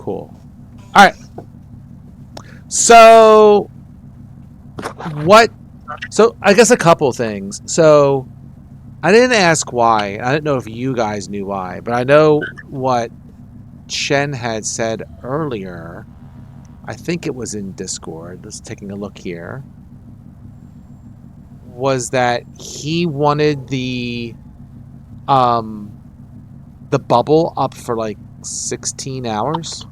Cool. All right. So what? So I guess a couple things. So I didn't ask why. I didn't know if you guys knew why, but I know what Chen had said earlier. I think it was in Discord. Just taking a look here. Was that he wanted the bubble up for like 16 hours?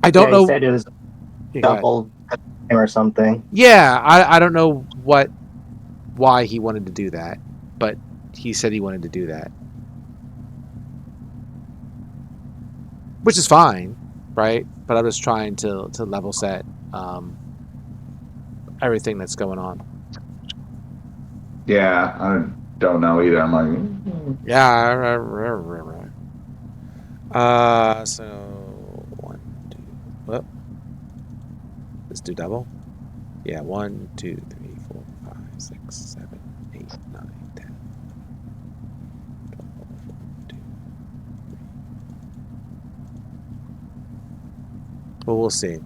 I don't know. He said it was double or something. Yeah, I don't know why he wanted to do that, but he said he wanted to do that, which is fine, right? But I'm just trying to level set everything that's going on. Yeah, I don't know either. I'm like, Yeah. So 1, 2. Well, let's do double. Yeah, 1, 2, 3, 4, 5, 6, 7, 8, 9, 10. 12, 2, 3. Well, we'll see.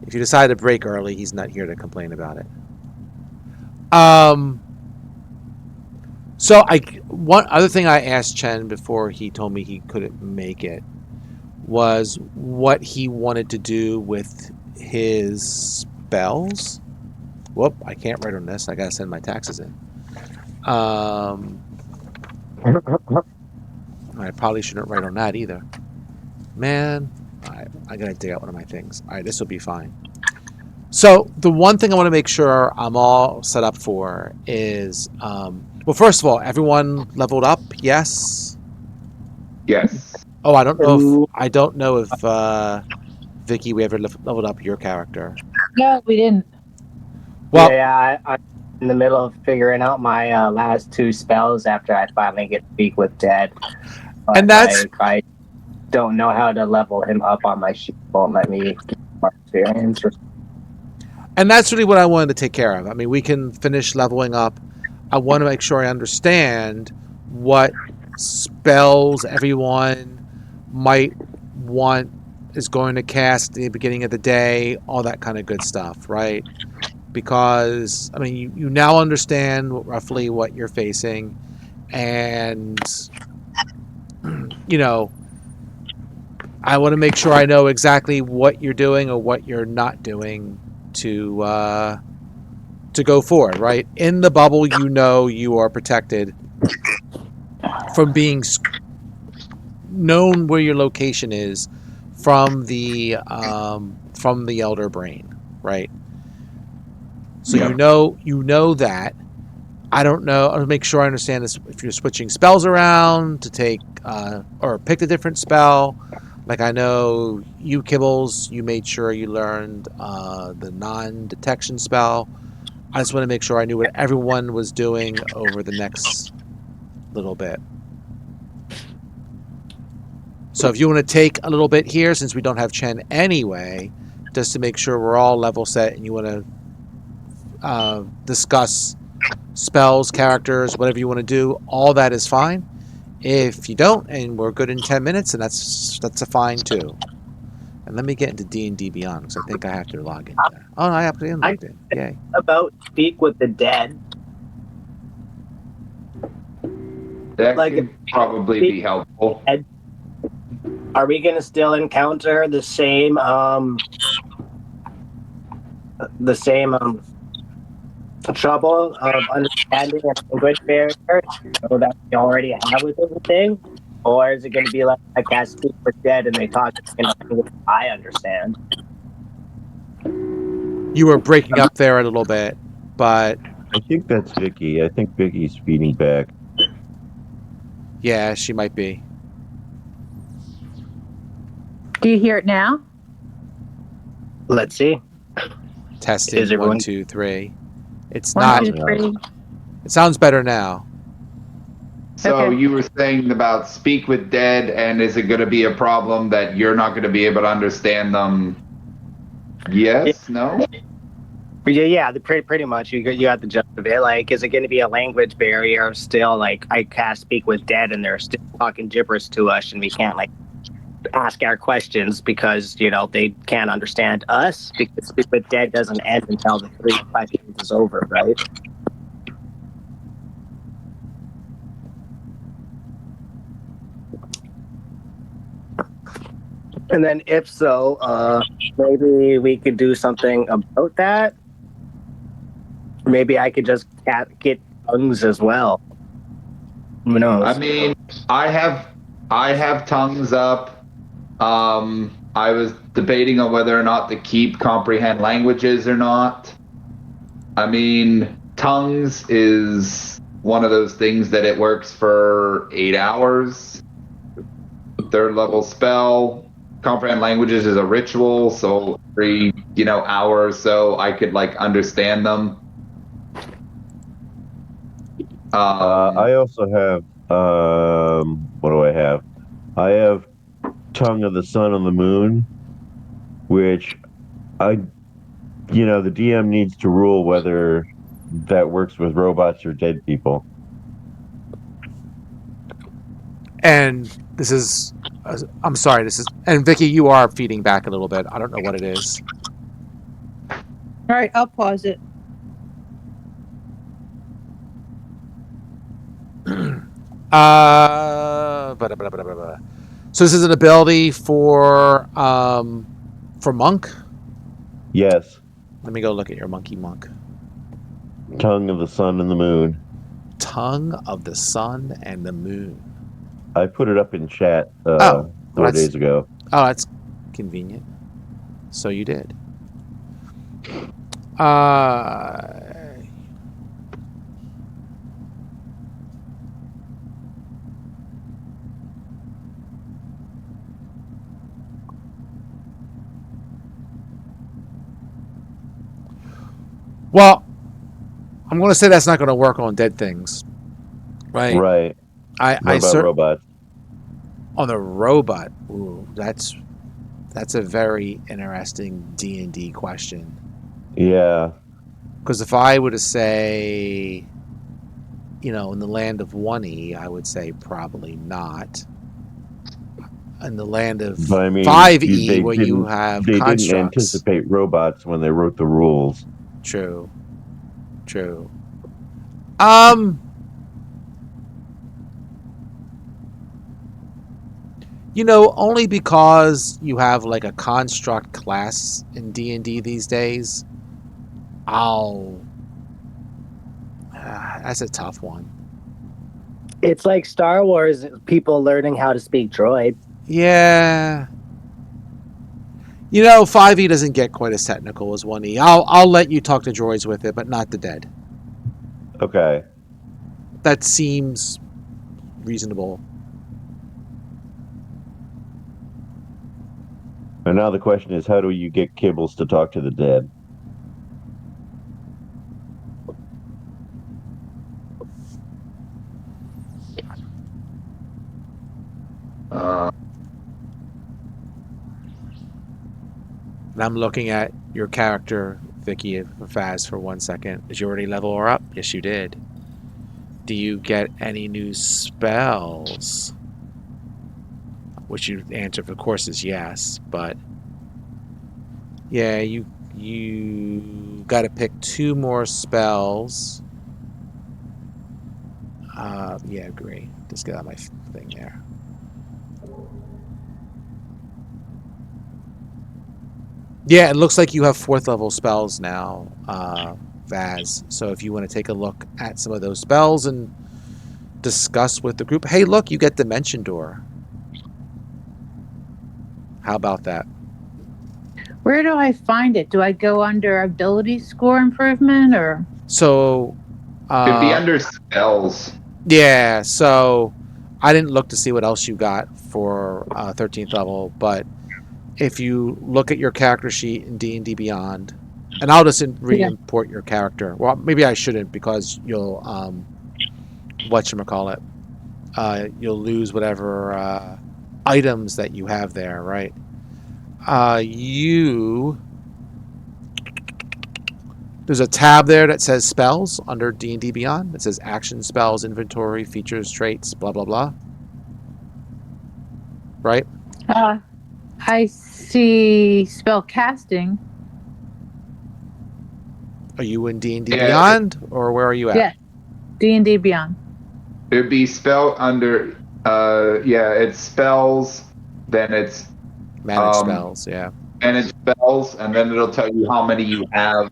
If you decide to break early, he's not here to complain about it. So one other thing I asked Chen before he told me he couldn't make it was what he wanted to do with his spells. Whoop, I can't write on this. I gotta send my taxes in. I probably shouldn't write on that either. Man, I gotta dig out one of my things. All right, this will be fine. So the one thing I want to make sure I'm all set up for is, well, first of all, everyone leveled up. Yes. yes. Oh, I don't know if Vicky, we ever leveled up your character. No, we didn't. Well, yeah, I'm in the middle of figuring out my last 2 spells after I finally get to speak with Dead. But and that's I don't know how to level him up on my sheet. Won't let me get more experience. And that's really what I wanted to take care of. I mean, we can finish leveling up. I want to make sure I understand what spells everyone might want is going to cast at the beginning of the day, all that kind of good stuff, right? Because, I mean, you now understand roughly what you're facing, and, you know, I want to make sure I know exactly what you're doing or what you're not doing to go forward, right? In the bubble, you know you are protected from being known where your location is from the elder brain, right? So Yeah. you know that. I don't know. I'll make sure I understand this. If you're switching spells around to take or pick a different spell, like I know you, Kibbles, you made sure you learned the non-detection spell. I just want to make sure I knew what everyone was doing over the next little bit. So if you want to take a little bit here, since we don't have Chen anyway, just to make sure we're all level set, and you want to discuss spells, characters, whatever you want to do, all that is fine. If you don't, and we're good in 10 minutes, and that's a fine too. And let me get into D&D Beyond, because I think I have to log in there. Oh, no, I have to log in. Yay. About Speak with the Dead. That could probably be helpful. Are we going to still encounter the same trouble of understanding and language barrier that we already have with everything? Or is it going to be like I cast Speak with Dead and they talk in a language I understand? You were breaking up there a little bit, but I think that's Vicky. I think Vicky's feeding back. yeah, she might be. Do you hear it now? Let's see. Testing. Is everyone- 1, 2, 3. It's 1, not. 2, 3. It sounds better now. So Okay. you were saying about Speak with Dead, and is it going to be a problem that you're not going to be able to understand them? Yes? No? Yeah, pretty much. You got the gist of it. Like, is it going to be a language barrier still? Like, I cast Speak with Dead and they're still talking gibberish to us and we can't, like, ask our questions because they can't understand us because Speak with Dead doesn't end until the 3 questions is over, right? And then if so, maybe we could do something about that. Maybe I could just get tongues as well. Who knows? I mean, I have tongues up. I was debating on whether or not to keep comprehend languages or not. I mean, tongues is one of those things that it works for 8 hours. 3rd level spell. Comprehend languages is a ritual, so every hour or so I could understand them. I also have what do I have? I have Tongue of the Sun and the Moon, which the DM needs to rule whether that works with robots or dead people. And this is, I'm sorry, and Vicky, you are feeding back a little bit. I don't know what it is. All right, I'll pause it. So this is an ability for monk. Yes. Let me go look at your monkey monk. Tongue of the Sun and the Moon. Tongue of the Sun and the Moon. I put it up in chat 4 days ago. Oh, that's convenient. So you did. Well, I'm going to say that's not going to work on dead things, right? Right. What about robots? On the robot, ooh, that's a very interesting D&D question. Yeah. Because if I were to say, in the land of 1E, I would say probably not. In the land of 5E, where you have they constructs. Didn't anticipate robots when they wrote the rules. True. Only because you have a construct class in D&D these days, that's a tough one. It's like Star Wars, people learning how to speak droid. Yeah. 5E doesn't get quite as technical as 1E. I'll let you talk to droids with it, but not the dead. Okay. That seems reasonable. And now the question is, how do you get Kibbles to talk to the dead? And I'm looking at your character, Vicky Faz, for 1 second. Did you already level her up? Yes, you did. Do you get any new spells? Which you answered, of course, is yes. But yeah, you got to pick 2 more spells. Yeah, agree. Just get out my thing there. Yeah, it looks like you have 4th level spells now, Vaz. So if you want to take a look at some of those spells and discuss with the group. Hey, look, you get Dimension Door. How about that? Where do I find it? Do I go under ability score improvement or? So, could be under spells. Yeah, so I didn't look to see what else you got for 13th level, but if you look at your character sheet in D&D Beyond, and I'll just re-import your character. Well, maybe I shouldn't because you'll whatchamacallit, you'll lose whatever items that you have there, right? There's a tab there that says spells under D&D Beyond. It says action spells, inventory, features, traits, blah, blah, blah. Right? I see spell casting. Are you in D&D Yeah. Beyond, or where are you at? Yeah, D&D Beyond. It'd be spell under. It's spells. Then it's Manage spells, yeah. manage spells, and then it'll tell you how many you have.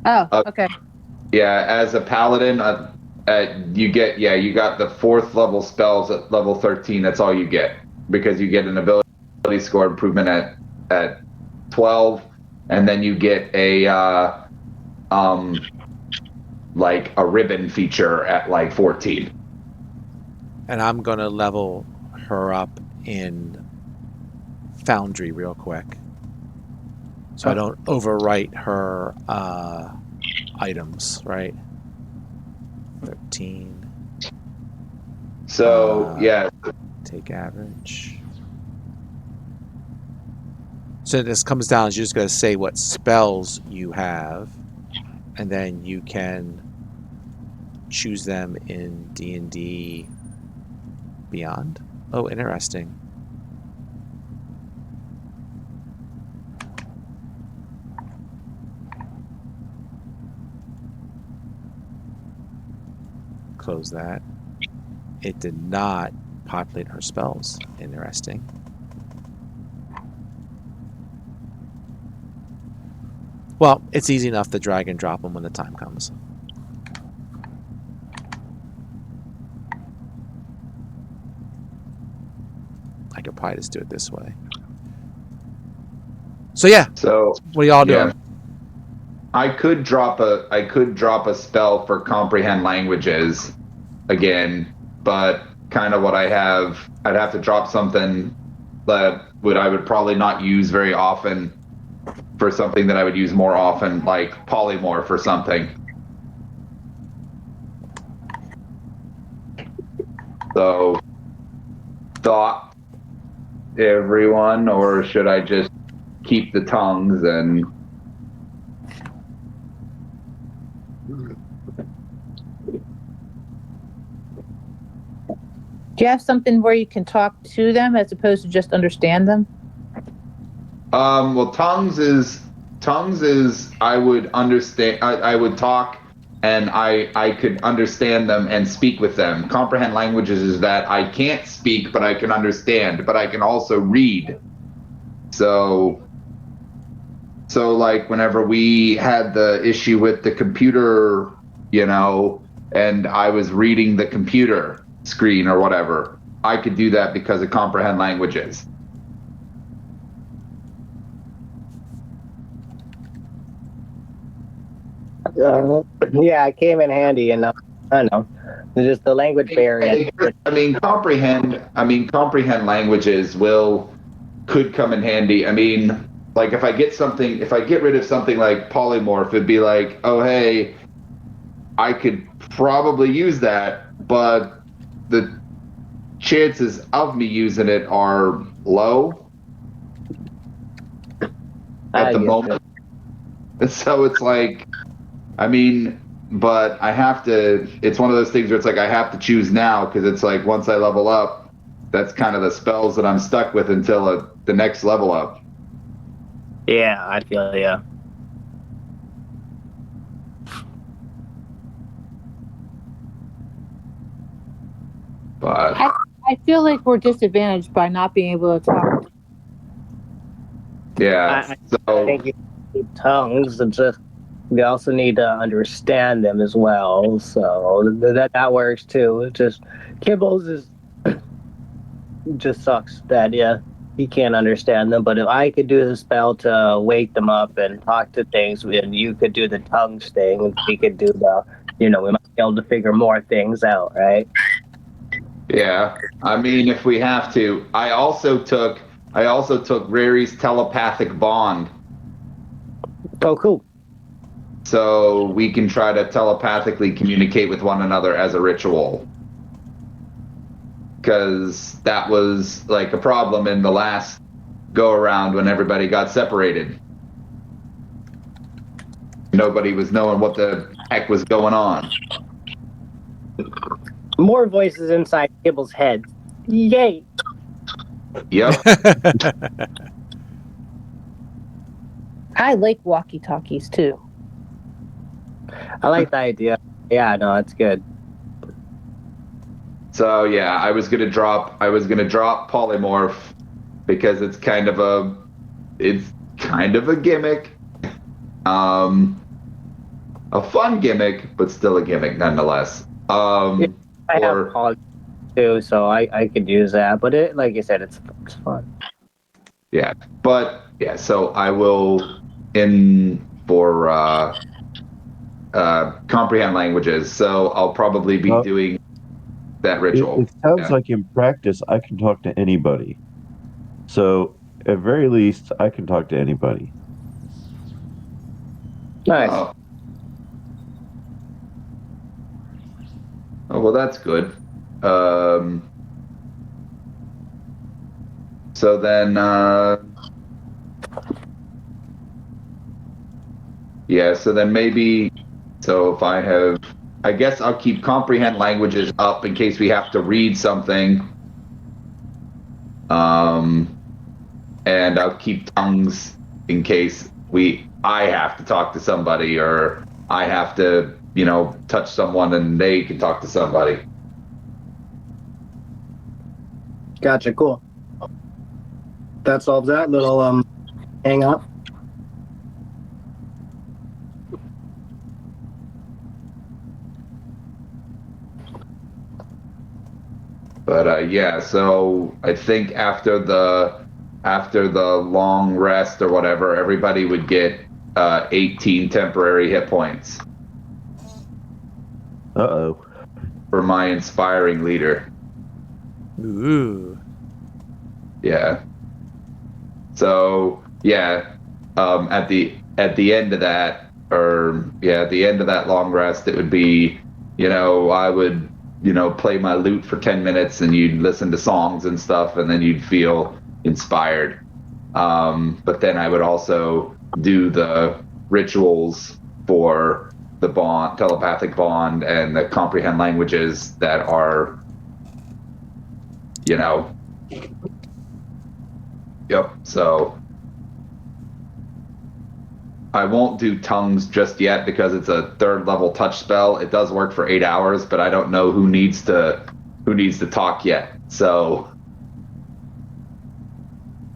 Oh, okay. Yeah, as a paladin, you got the 4th level spells at level 13. That's all you get, because you get an ability score improvement at 12, and then you get a like a ribbon feature at like 14. And I'm gonna level her up in Foundry real quick, so I don't overwrite her items. Right. 13. So Take average. So this comes down, you're just going to say what spells you have, and then you can choose them in D&D Beyond. Oh, interesting. Close that. It did not populate her spells. Interesting. Well, it's easy enough to drag and drop them when the time comes. I could probably just do it this way. So yeah. So what are y'all doing? I could drop a spell for comprehend languages again, but kind of what I have, I'd have to drop something that I would probably not use very often for something that I would use more often, like polymorph or something. So, thought, everyone, or should I just keep the tongues and... Do you have something where you can talk to them as opposed to just understand them? Well, tongues is I would understand. I would talk, and I could understand them and speak with them. Comprehend languages is that I can't speak, but I can understand, but I can also read. So like whenever we had the issue with the computer, and I was reading the computer screen or whatever, I could do that because of comprehend languages. Yeah, it came in handy, and I don't know, just the language barrier. Comprehend languages could come in handy. I mean, like if I get rid of something like polymorph, it'd be like, oh hey, I could probably use that, but the chances of me using it are low at the moment. So it's like, but I have to, it's one of those things where it's like I have to choose now, because it's like once I level up, that's kind of the spells that I'm stuck with until the next level up. Yeah, I feel yeah. But I feel like we're disadvantaged by not being able to talk. Yeah. I think you need tongues, and we also need to understand them as well. So that works too. It just Kibbles is just sucks that he can't understand them. But if I could do the spell to wake them up and talk to things, and you could do the tongues thing, and we could do the we might be able to figure more things out, right? Yeah, if we have to. I also took Rary's telepathic bond. Oh, cool. So we can try to telepathically communicate with one another as a ritual. Because that was like a problem in the last go around when everybody got separated. Nobody was knowing what the heck was going on. More voices inside Kibble's head. Yay! Yep. I like walkie-talkies too. I like the idea. Yeah, no, it's good. So yeah, I was gonna drop polymorph because it's kind of a gimmick. A fun gimmick, but still a gimmick nonetheless. I have Or Paul too, so I could use that. But it, like you said, it's fun. yeah, but yeah, so I will in for comprehend languages. So I'll probably be Well, doing that It, ritual. it sounds Yeah. like in practice I can talk to anybody. So at very least I can talk to anybody. Nice. Oh. Oh, well, that's good. So then, yeah, so then maybe, so if I guess I'll keep comprehend languages up in case we have to read something. And I'll keep tongues in case I have to talk to somebody or I have to, touch someone and they can talk to somebody. Gotcha. Cool. That solves that little hang up. But yeah, so I think after the long rest or whatever, everybody would get 18 temporary hit points Uh-oh. for my inspiring leader. Ooh. Yeah. So yeah, at the end of that, at the end of that long rest, it would be, I would, play my lute for 10 minutes and you'd listen to songs and stuff, and then you'd feel inspired. But then I would also do the rituals for the telepathic bond, and the comprehend languages that are, yep. So I won't do tongues just yet because it's a 3rd level touch spell. It does work for 8 hours, but I don't know who needs to talk yet. So,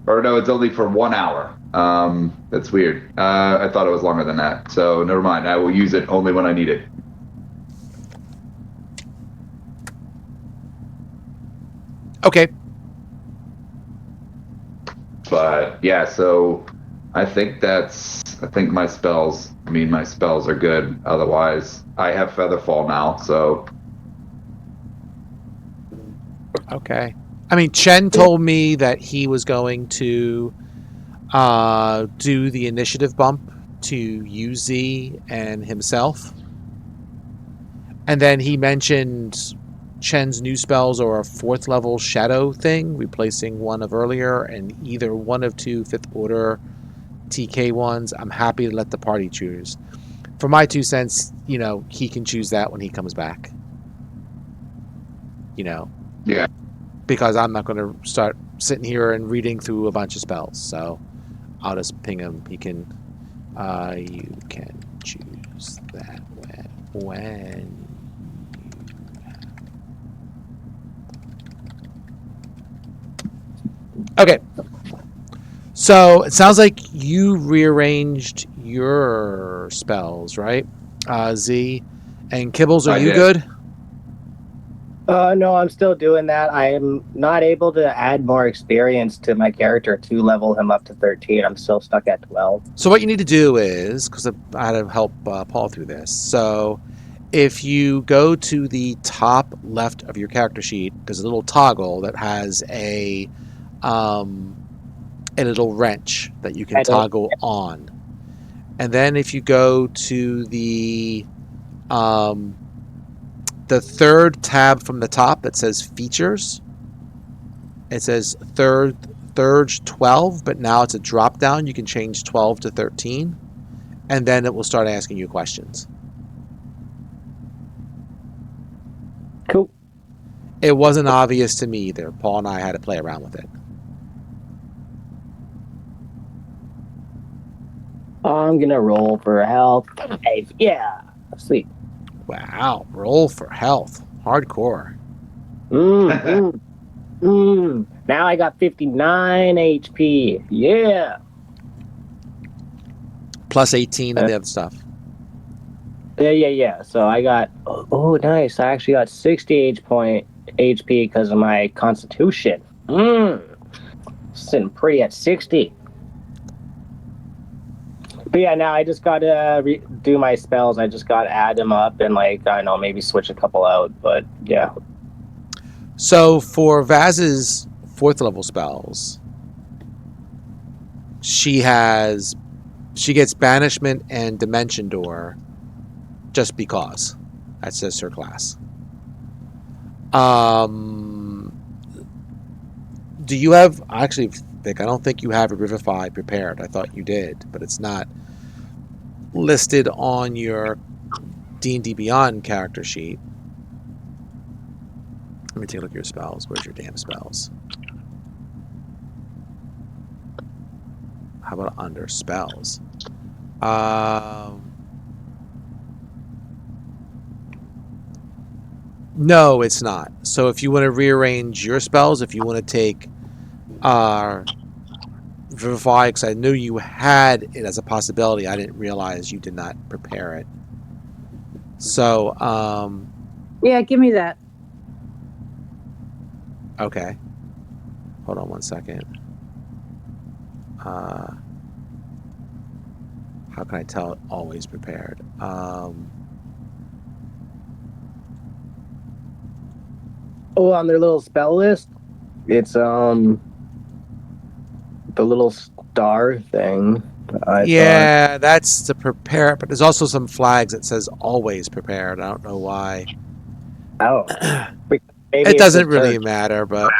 or no, it's only for 1 hour. That's weird. I thought it was longer than that. So never mind. I will use it only when I need it. Okay. But yeah, so I think my spells are good. Otherwise, I have Featherfall now, so. Okay. I mean, Chen told me that he was going to do the initiative bump to UZ and himself. And then he mentioned Chen's new spells are a 4th level shadow thing, replacing one of earlier, and either one of 2 5th order TK ones. I'm happy to let the party choose. For my 2 cents, he can choose that when he comes back. Yeah. Because I'm not going to start sitting here and reading through a bunch of spells. So I'll just ping him. He can, you can choose that when Okay. So it sounds like you rearranged your spells, right? Z and Kibbles, are you good? No, I'm still doing that. I'm not able to add more experience to my character to level him up to 13. I'm still stuck at 12. So what you need to do is, because I had to help Paul through this. So if you go to the top left of your character sheet, there's a little toggle that has a little wrench that you can toggle on. And then if you go to the 3rd tab from the top that says features, it says third 12, but now it's a drop down. You can change 12 to 13, and then it will start asking you questions. Cool. It wasn't obvious to me either. Paul and I had to play around with it. I'm gonna roll for health. 5. Yeah, sweet. Wow, roll for health. Hardcore. Now I got 59 HP. Yeah. Plus 18 and the other stuff. Yeah. So I got. Oh, nice. I actually got 60 HP because of my Constitution. Sitting pretty at 60. But yeah, now I just gotta do my spells. I just gotta add them up and I don't know, maybe switch a couple out. But yeah. So for Vaz's 4th level spells, she gets Banishment and Dimension Door just because. That's just her class. Do you have, actually, Vic, I don't think you have a Revivify prepared. I thought you did, but it's not listed on your D&D Beyond character sheet. Let me take a look at your spells. Where's your damn spells? How about under spells? No, it's not. So if you want to rearrange your spells, if you want to take Vivify, because I knew you had it as a possibility, I didn't realize you did not prepare it. So, Yeah, give me that. okay. Hold on one second. How can I tell it always prepared? Oh, on their little spell list, it's the little star thing. Yeah, that's to prepare, but there's also some flags that says always prepared. I don't know why. Oh, maybe It doesn't really matter, but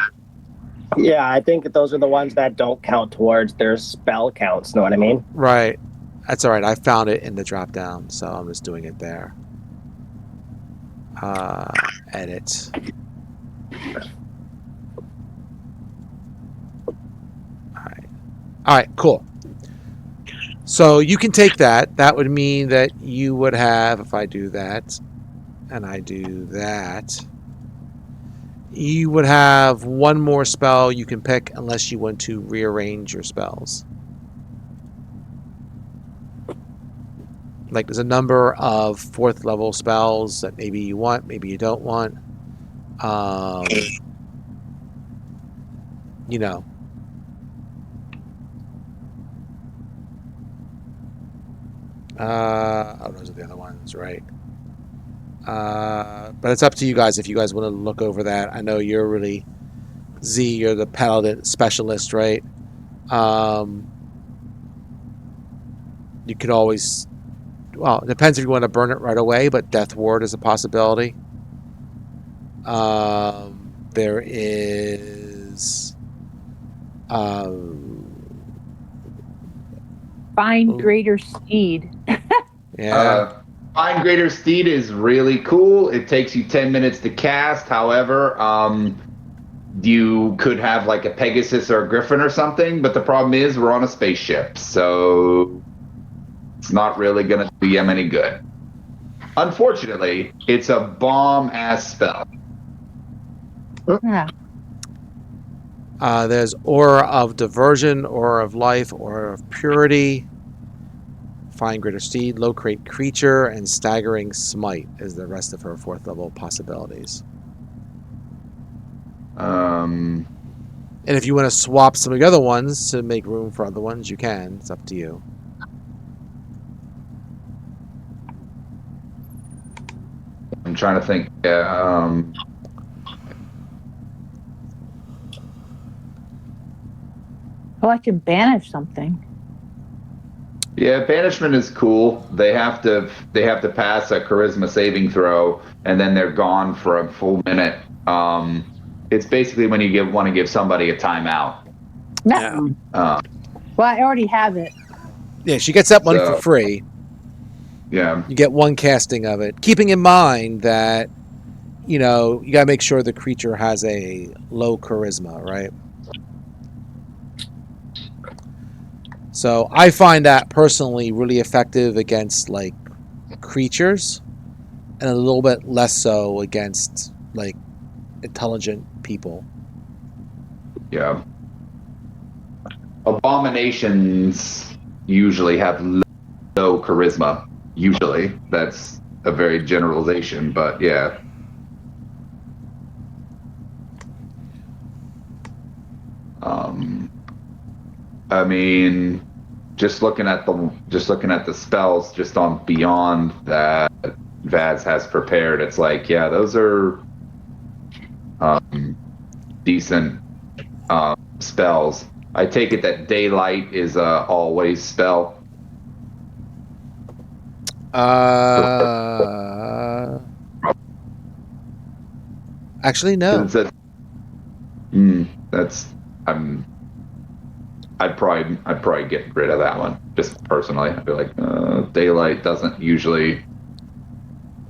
yeah, I think those are the ones that don't count towards their spell counts. Know what I mean? right. That's all right. I found it in the drop down, so I'm just doing it there. Edit. All right, cool. So you can take that. That would mean that you would have, if I do that, and I do that, you would have one more spell you can pick unless you want to rearrange your spells. Like there's a number of 4th level spells that maybe you want, maybe you don't want. You know. Those are the other ones, right? But it's up to you guys if you guys want to look over that. I know you're really you're the paladin specialist, right? You could always, well, it depends if you want to burn it right away, but Death Ward is a possibility. There is Find Greater Steed. Yeah. Find Greater Steed is really cool. It takes you 10 minutes to cast. However, you could have like a Pegasus or a Griffin or something, but the problem is we're on a spaceship, so it's not really going to do them any good. Unfortunately, it's a bomb-ass spell. Yeah. There's Aura of Diversion, Aura of Life, Aura of Purity, Find Greater Steed, Locate Creature, and Staggering Smite is the rest of her 4th level possibilities. And if you want to swap some of the other ones to make room for other ones, you can. It's up to you. I'm trying to think. Oh, I can banish something. Yeah, banishment is cool. They have to pass a charisma saving throw, and then they're gone for a full minute. It's basically when you want to give somebody a timeout. No. Yeah. Well, I already have it. Yeah, she gets that one for free. Yeah. You get one casting of it. Keeping in mind that, you know, you got to make sure the creature has a low charisma, right? So I find that personally really effective against like creatures, and a little bit less so against like intelligent people. Yeah. Abominations usually have low charisma. Usually. That's a very generalization, but yeah. I mean, just looking at the spells just on beyond that Vaz has prepared, it's like, yeah, those are decent spells. I take it that daylight is a always spell. Actually, no. That's I'd probably get rid of that one just personally. I'd be like, daylight doesn't usually.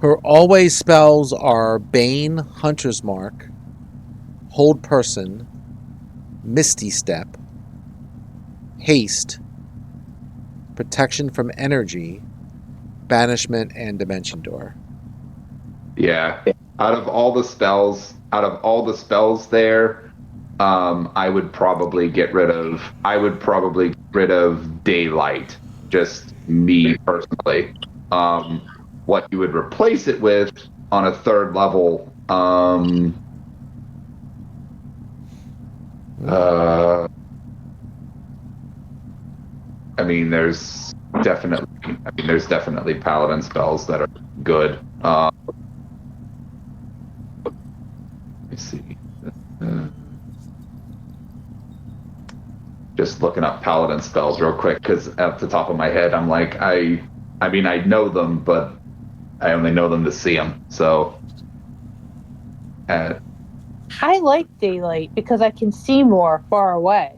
Her always spells are Bane, Hunter's Mark, Hold Person, Misty Step, Haste, Protection from Energy, Banishment, and Dimension Door. Yeah, out of all the spells there, I would probably get rid of daylight. Just me personally. What you would replace it with on a third level, I mean, there's definitely paladin spells that are good. Let me see. Just looking up paladin spells real quick, because at the top of my head, I'm like, I mean, I know them, but I only know them to see them. So, I like daylight because I can see more far away.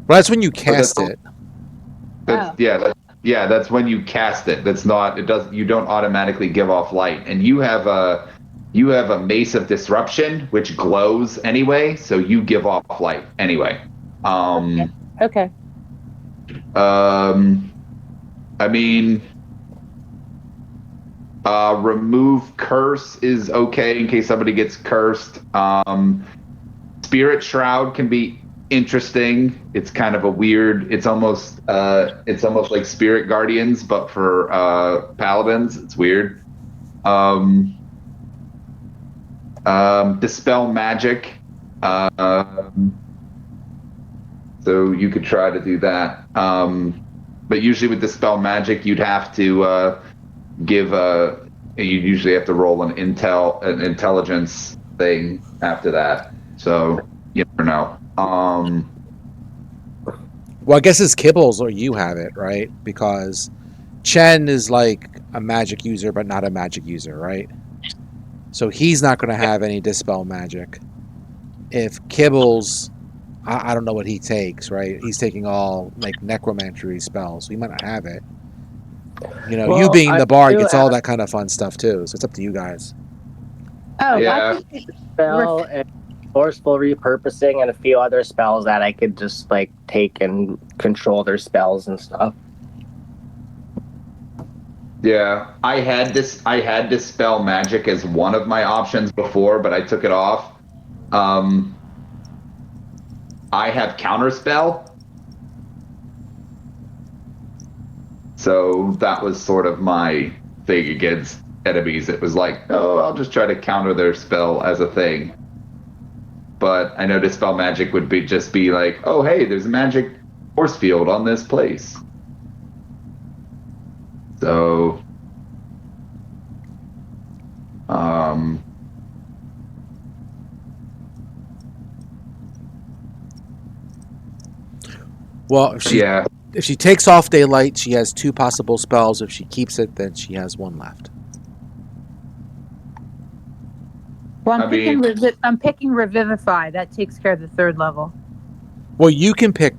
Well, that's when you cast it. That's when you cast it. That's not. It does. You don't automatically give off light, and you have a Mace of Disruption, which glows anyway, so you give off light anyway. Okay. I mean, remove curse is okay in case somebody gets cursed. Spirit Shroud can be interesting. It's kind of a weird. It's almost like Spirit Guardians, but for paladins. It's weird. Dispel Magic. So you could try to do that. But usually with Dispel Magic, you'd have to you usually have to roll an intelligence thing after that. So you never know. Well, I guess it's Kibbles or you have it, right? Because Chen is like a magic user, but not a magic user, right? So he's not going to have any Dispel Magic. If Kibbles, I don't know what he takes, right? He's taking all like necromancy spells, so he might not have it. You know, you being the bard gets all that kind of fun stuff too, so it's up to you guys. Oh, Yeah. Spell and forceful repurposing and a few other spells that I could just like take and control their spells and stuff. Yeah, I had Dispel Magic as one of my options before, but I took it off. I have Counterspell. So that was sort of my thing against enemies. It was like, oh, I'll just try to counter their spell as a thing. But I know Dispel Magic would just be like, oh, hey, there's a magic force field on this place. So, well, if she takes off daylight, she has 2 possible spells. If she keeps it, then she has 1 left. Well, I'm picking Revivify. That takes care of the 3rd level. Well, you can pick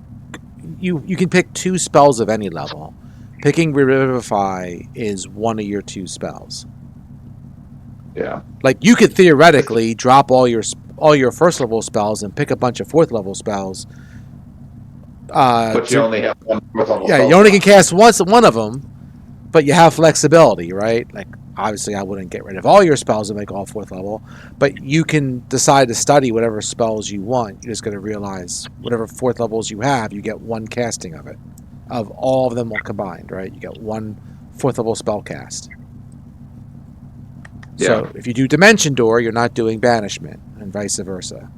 2 spells of any level. Picking Revivify is one of your 2 spells. Yeah. Like you could theoretically drop all your 1st level spells and pick a bunch of 4th level spells, But you only have one fourth level yeah, spell you only can slot. cast one of them, but you have flexibility, right? Like obviously, I wouldn't get rid of all your spells and make all 4th level, but you can decide to study whatever spells you want. You're just going to realize whatever 4th levels you have, you get one casting of it, of all of them all combined, right? You get one 4th level spell cast. So if you do Dimension Door, you're not doing Banishment, and vice versa.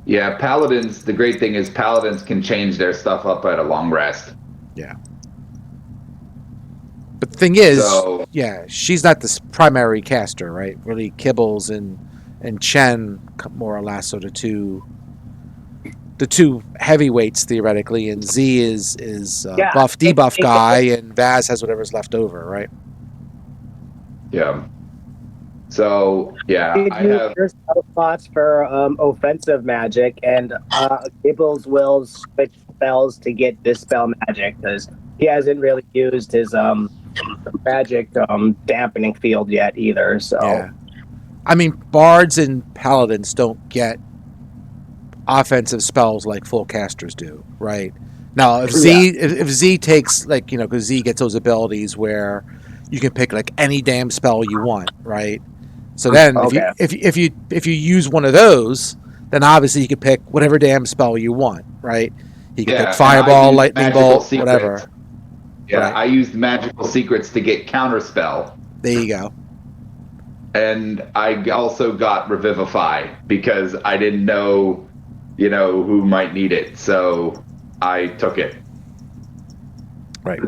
Yeah, paladins. The great thing is paladins can change their stuff up at a long rest. Yeah. But the thing is, So- yeah, she's not the primary caster, right? Really, Kibbles and Chen, more or less, are the two heavyweights theoretically, and Z is Yeah, buff debuff it- guy, and Vaz has whatever's left over, right? Yeah. So yeah, Did I you have. use spell slots for offensive magic, and Gables will switch spells to get dispel magic because he hasn't really used his magic dampening field yet either. So Yeah. I mean, bards and paladins don't get offensive spells like full casters do, right? Now, if Z takes, like, you know, because Z gets those abilities where you can pick like any damn spell you want, right? So then, Okay. if you use one of those, then obviously you can pick whatever damn spell you want, right? You can Yeah, pick and I Fireball, use Lightning magical Bolt, secrets. whatever. Yeah, Right. I used magical secrets to get counterspell, There you go. and I also got revivify because I didn't know, you know, who might need it, so I took it. Right.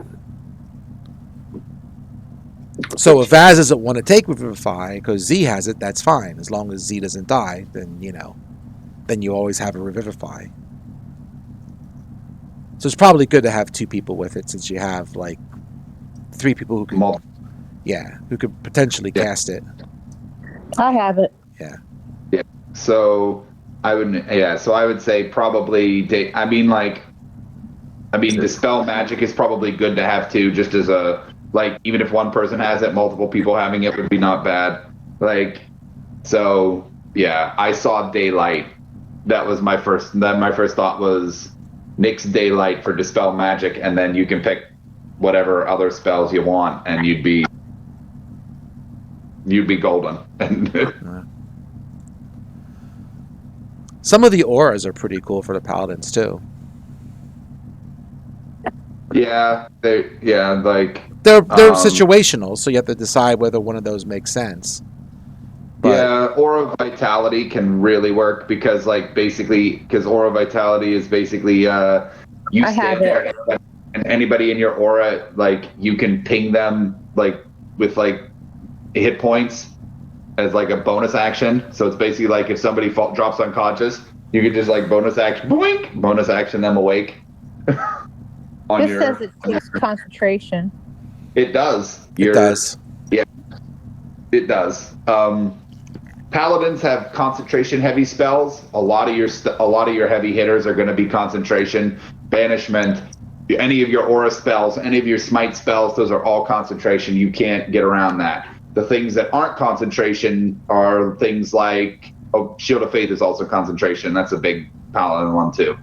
So if Vaz doesn't want to take Revivify because Z has it, that's fine. As long as Z doesn't die, then then you always have a Revivify. So it's probably good to have 2 people with it, since you have like 3 people who can, who could potentially cast it. I have it. So I would say probably. Dispel magic is probably good to have too, just as a, like, even if one person has it, multiple people having it would be not bad. Like, so yeah, I saw daylight. That was my first. Then my first thought was nix daylight for dispel magic, and then you can pick whatever other spells you want, and you'd be golden. Some of the auras are pretty cool for the paladins too. Yeah, they're situational, so you have to decide whether one of those makes sense. But, yeah, Aura Vitality can really work because, like, because Aura Vitality is basically you I have stand there and anybody in your aura, like, you can ping them, like, with like hit points as like a bonus action. So it's basically like if somebody drops unconscious, you could just like bonus action them awake. This says it takes concentration. It does. It does. Yeah, it does. Paladins have concentration heavy spells. A lot of your heavy hitters are going to be concentration, banishment, any of your aura spells, any of your smite spells. Those are all concentration. You can't get around that. The things that aren't concentration are things like Shield of Faith is also concentration. That's a big paladin one too.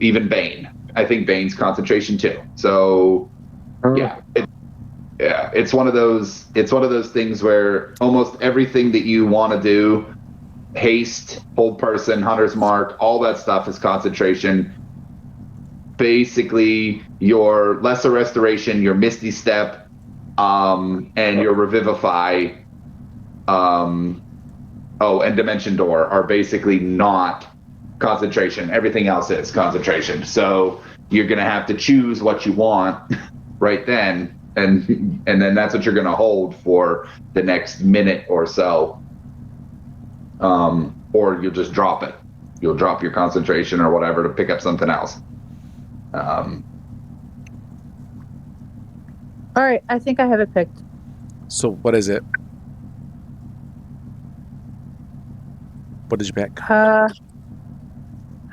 Even Bane. I think Bane's concentration too. So yeah. It's one of those things where almost everything that you want to do, haste, hold person, hunter's mark, all that stuff is concentration. Basically, your lesser restoration, your misty step, and your revivify, and dimension door are basically not concentration. Everything else is concentration. So you're gonna have to choose what you want right then. And then that's what you're going to hold for the next minute or so, or you'll just drop it. You'll drop your concentration or whatever to pick up something else. All right, I think I have it picked. So what is it? What did you pick? I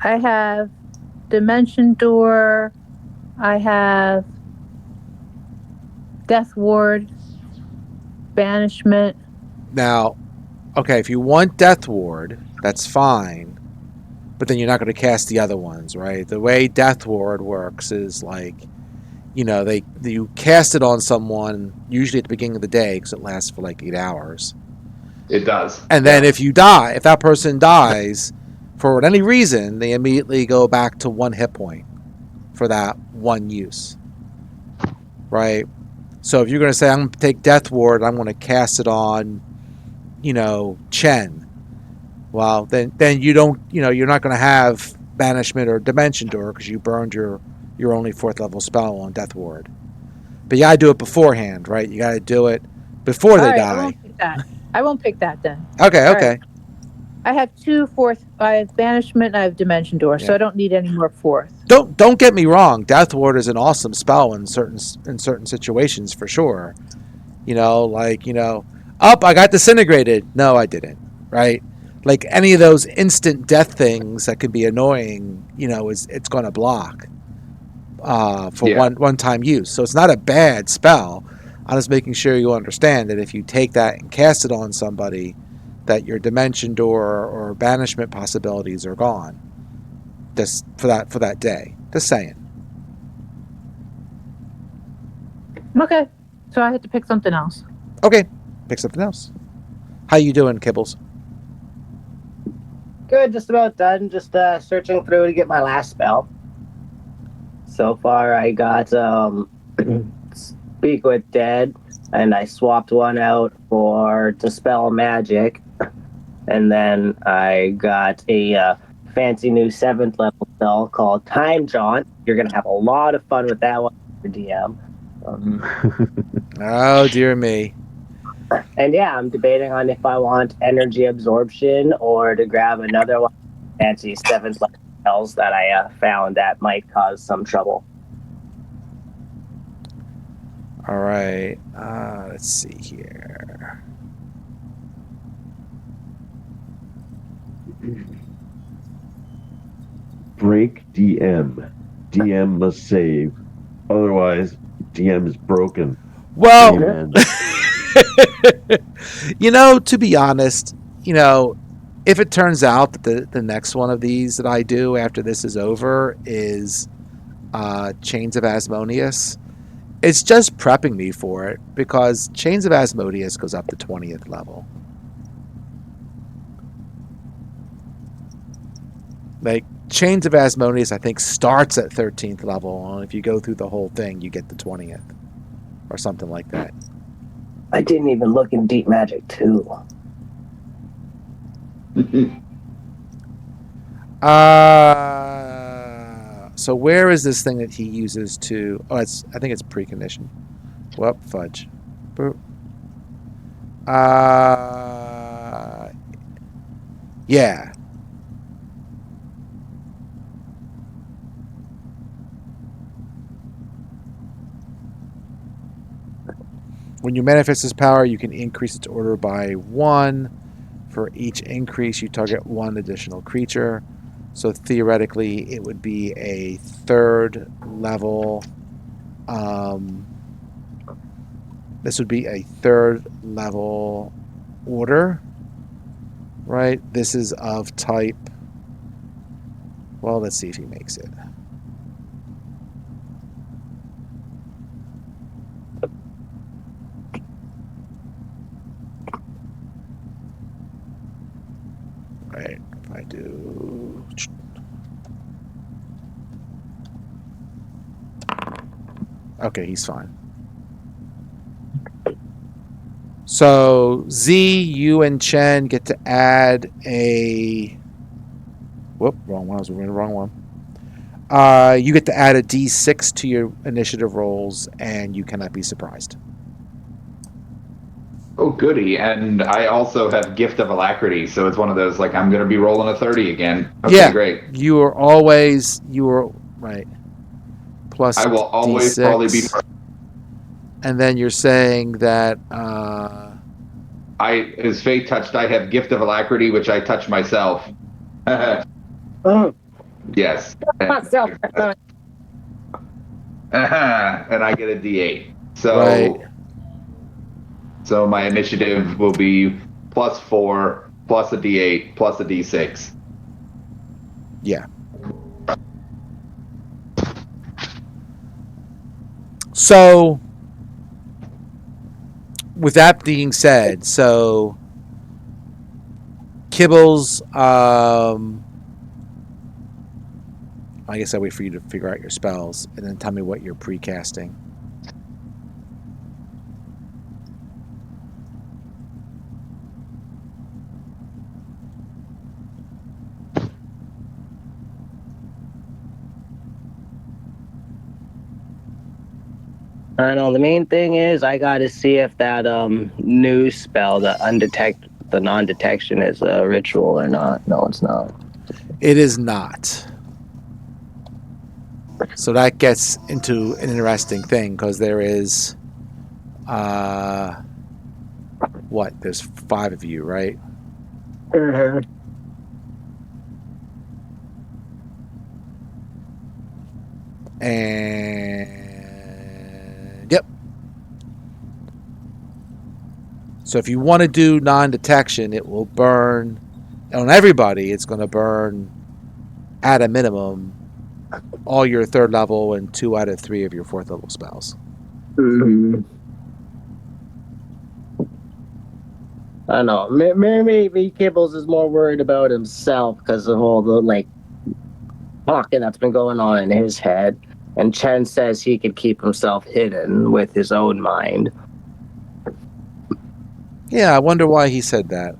have Dimension Door. I have Death Ward, Banishment. Now, okay, if you want Death Ward, that's fine. But then you're not going to cast the other ones, right? The way Death Ward works is like, you cast it on someone usually at the beginning of the day because it lasts for like 8 hours. It does. And then if that person dies for any reason, they immediately go back to 1 hit point for that one use, right? So if you're going to say, I'm going to take Death Ward, I'm going to cast it on, Chen. Well, then you don't, you're not going to have Banishment or Dimension Door because you burned your only 4th level spell on Death Ward. But you got to do it beforehand, right? You got to do it before they die. I won't pick that then. Okay. Right. I have 2 4th. I have Banishment and I have Dimension Door, so I don't need any more 4th. Don't get me wrong. Death Ward is an awesome spell in certain situations for sure. I got disintegrated. No, I didn't. Right? Like any of those instant death things that can be annoying, it's going to block for one time use. So it's not a bad spell. I'm just making sure you understand that if you take that and cast it on somebody, that your Dimension Door or Banishment possibilities are gone. Just for that day. Just saying. Okay, so I had to pick something else. Okay, pick something else. How you doing, Kibbles? Good, just about done. Just searching through to get my last spell. So far, I got Speak with Dead, and I swapped one out for Dispel Magic, and then I got a fancy new 7th level spell called Time Jaunt. You're gonna have a lot of fun with that one, for DM. Oh dear me. And yeah, I'm debating on if I want Energy Absorption or to grab another one fancy 7th level spells that I found that might cause some trouble. All right. Let's see here. Break DM. DM must save. Otherwise, DM is broken. Well, Amen. To be honest, if it turns out that the next one of these that I do after this is over is Chains of Asmodeus, it's just prepping me for it because Chains of Asmodeus goes up to 20th level. Like, Chains of Asmodeus, I think, starts at 13th level, and if you go through the whole thing, you get to 20th. Or something like that. I didn't even look in Deep Magic 2. So where is this thing that he uses to... I think it's preconditioned. Whoop, fudge. Yeah. When you manifest this power, you can increase its order by 1. For each increase, you target 1 additional creature. So theoretically, it would be a 3rd level. This would be a 3rd level order, right? This is of type. Well, let's see if he makes it. Right, if I do... Okay, he's fine. So, Z, you, and Chen get to add a... Whoop, wrong one. I was reading the wrong one. You get to add a D6 to your initiative rolls, and you cannot be surprised. Oh, goody. And I also have Gift of Alacrity, so it's one of those, like, I'm going to be rolling a 30 again. Okay, yeah, great. You are right. Plus I will always D6. probably be... And then you're saying that... as fate touched, I have Gift of Alacrity, which I touch myself. Yes. Myself. And I get a D8. So... Right. So my initiative will be +4, plus a D8 plus a D6. Yeah. So, with that being said, so Kibbles, I guess I wait for you to figure out your spells and then tell me what you're precasting. I don't know. The main thing is I got to see if that new spell, the non-detection, is a ritual or not. No, it's not. It is not. So that gets into an interesting thing because there is, what? There's 5 of you, right? Mm-hmm. And yep. So if you want to do non-detection, it will burn on everybody. It's going to burn at a minimum all your 3rd level and 2 out of 3 of your 4th level spells. Mm-hmm. I don't know. Maybe Kibbles is more worried about himself because of all the talking that's been going on in his head. And Chen says he could keep himself hidden with his own mind. Yeah, I wonder why he said that.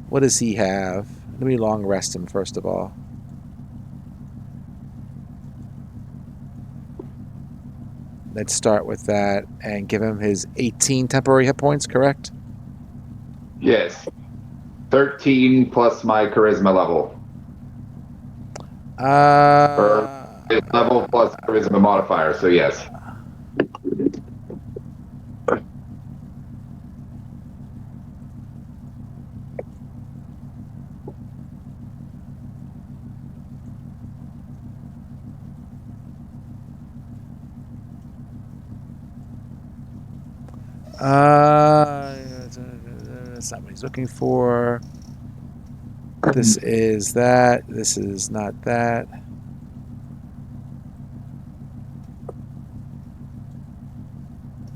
What does he have? Let me long rest him first of all. Let's start with that and give him his 18 temporary hit points, correct? Yes. 13 plus my charisma level. His level plus charisma modifier, so yes. That's not what he's looking for. This is that. This is not that.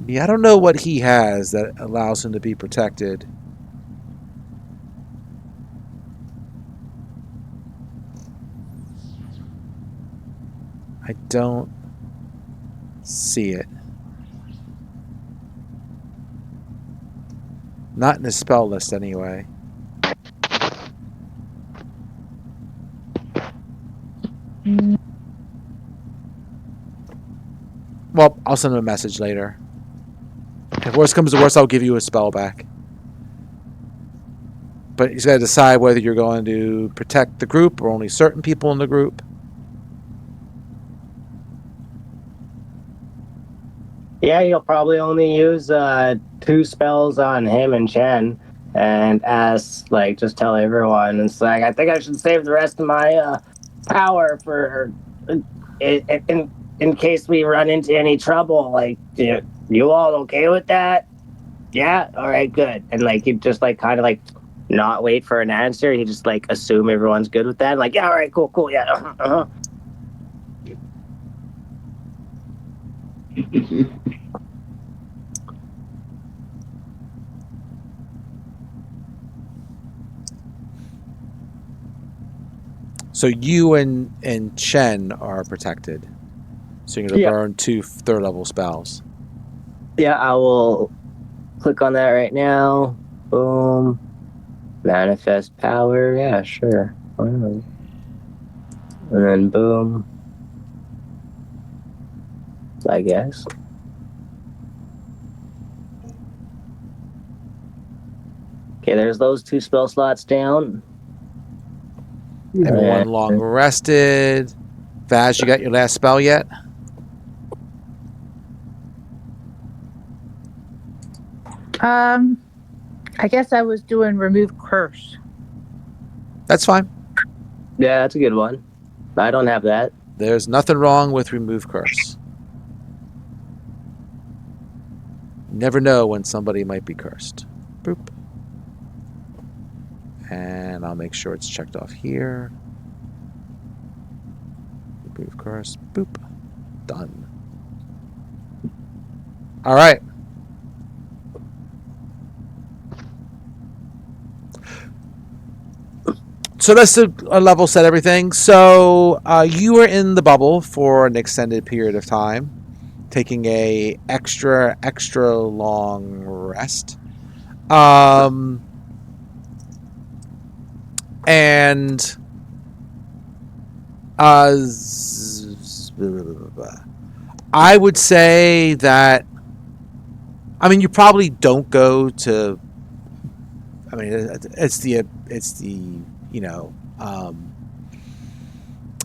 Yeah, I don't know what he has that allows him to be protected. I don't see it. Not in his spell list, anyway. Well, I'll send him a message later. If worse comes to worse, I'll give you a spell back. But he's got to decide whether you're going to protect the group or only certain people in the group. Yeah, you'll probably only use 2 spells on him and Chen, and just tell everyone. It's like, I think I should save the rest of my power for in case we run into any trouble. You all okay with that? Yeah, all right, good. And you just kind of not wait for an answer. You just assume everyone's good with that. Yeah, all right, cool, yeah. Uh-huh. So you and Chen are protected. So you're going to burn 2 3rd level spells. Yeah, I will click on that right now. Boom. Manifest power. Yeah, sure. And then boom. I guess. Okay, there's those 2 spell slots down. Everyone long rested. Vaz, you got your last spell yet? I guess I was doing remove curse. That's fine. Yeah, that's a good one. I don't have that. There's nothing wrong with remove curse. Never know when somebody might be cursed. Boop. And I'll make sure it's checked off here. Of course. Boop. Done. All right. So that's a level set everything. So you were in the bubble for an extended period of time, taking a extra long rest. And I would say that, I mean, you probably don't go to, I mean, it's the you know,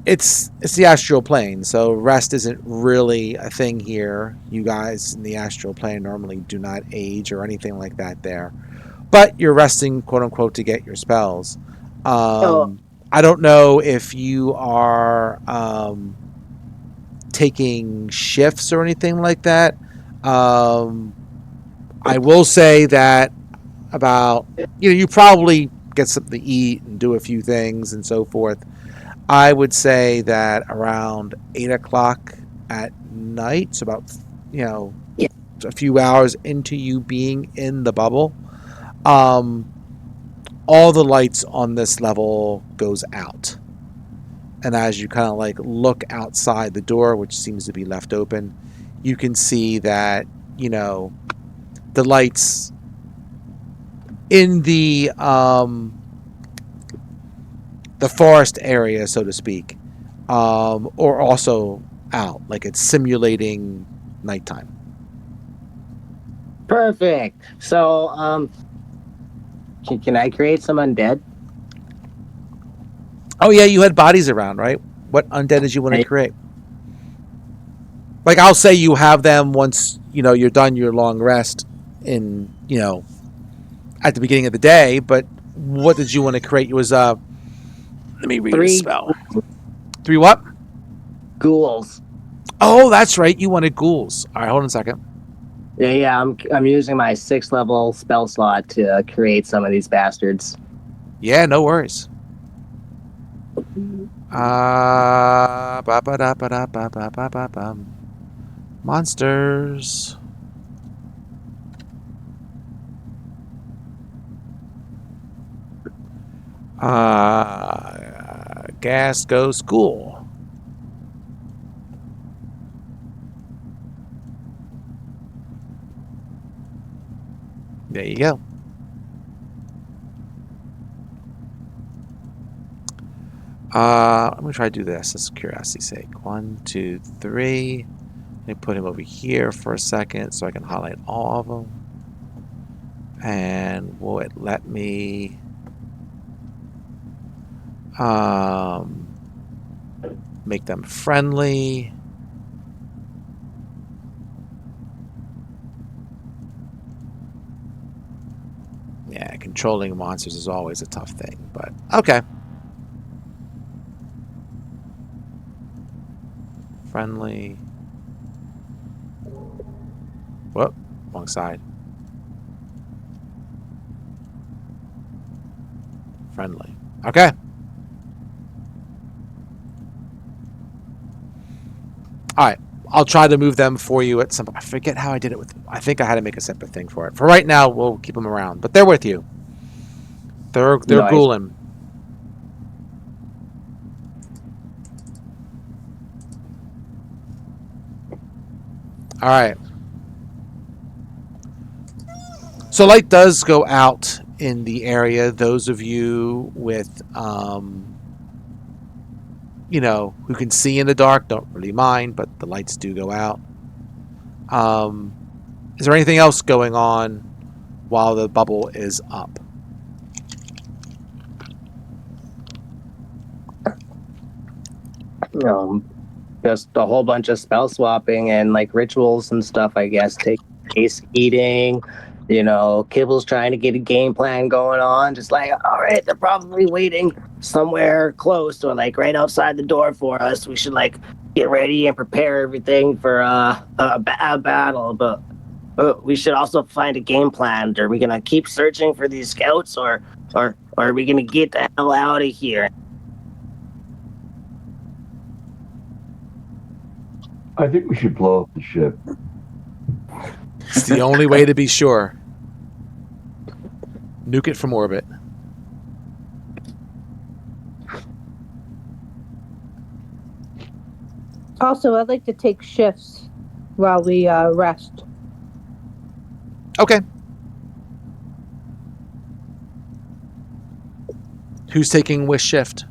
it's the astral plane, so rest isn't really a thing here. You guys in the astral plane normally do not age or anything like that there, but you're resting, quote unquote, to get your spells. I don't know if you are taking shifts or anything like that. I will say that about, you probably get something to eat and do a few things and so forth. I would say that around 8 o'clock at night, so about, a few hours into you being in the bubble, all the lights on this level goes out. And as you kind of like look outside the door, which seems to be left open, you can see that, the lights in the forest area, so to speak, or also out, like it's simulating nighttime. Perfect. So, can I create some undead? Oh yeah, you had bodies around, right? What undead did you want to create? Like, I'll say you have them once you're done your long rest in at the beginning of the day. But what did you want to create? It was let me read the spell. 3 what? Ghouls. Oh, that's right. You wanted ghouls. All right, hold on a second. Yeah. I'm using my 6th level spell slot to create some of these bastards. Yeah, no worries. Monsters. Gas goes ghoul. There you go. I'm going to try to do this, just curiosity's sake. 1, 2, 3. Let me put him over here for a second so I can highlight all of them. And will it let me make them friendly? Yeah, controlling monsters is always a tough thing, but okay. Friendly. Whoop, wrong side. Friendly. Okay. All right. I'll try to move them for you at some. I forget how I did it with. I think I had to make a separate thing for it. For right now, we'll keep them around, but they're with you. They're nice. Ghouling. All right. So light does go out in the area. Those of you with, who can see in the dark don't really mind, but the lights do go out. Is there anything else going on while the bubble is up? Just a whole bunch of spell swapping and like rituals and stuff, I guess. Take place, eating, Kibble's trying to get a game plan going on. Just like, all right, they're probably waiting somewhere close or like right outside the door for us. We should like get ready and prepare everything for a battle. But we should also find a game plan. Are we gonna keep searching for these scouts, or Or are we gonna get the hell out of here? I think we should blow up the ship. It's the only way to be sure. Nuke it from orbit. Also, I'd like to take shifts while we rest. Okay. Who's taking which shift?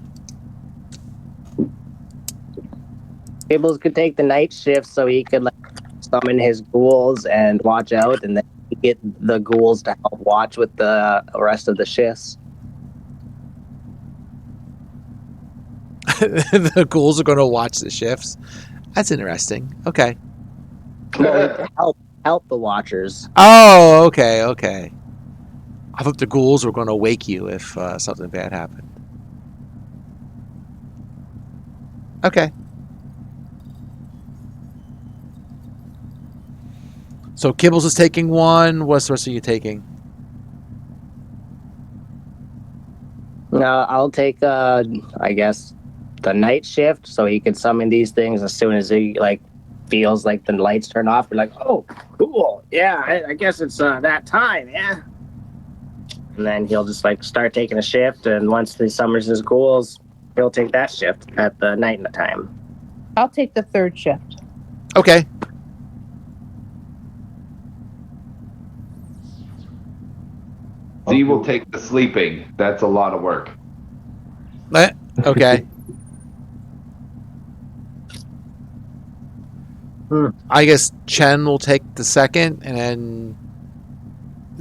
Cables could take the night shift so he could like summon his ghouls and watch out, and then get the ghouls to help watch with the rest of the shifts. The ghouls are going to watch the shifts. That's interesting. Okay. Well, help the watchers. Oh, okay, okay. I thought the ghouls were going to wake you if something bad happened. Okay. So Kibbles is taking one. What's the rest of you taking? I'll take I guess the night shift so he can summon these things as soon as he like feels like the lights turn off. We're like, oh, cool, yeah, I guess it's that time, yeah. And then he'll just like start taking a shift, and once he summons his ghouls, he'll take that shift at the night time. I'll take the third shift. Okay. Z will take the sleeping. That's a lot of work. Okay. I guess Chen will take the second, and then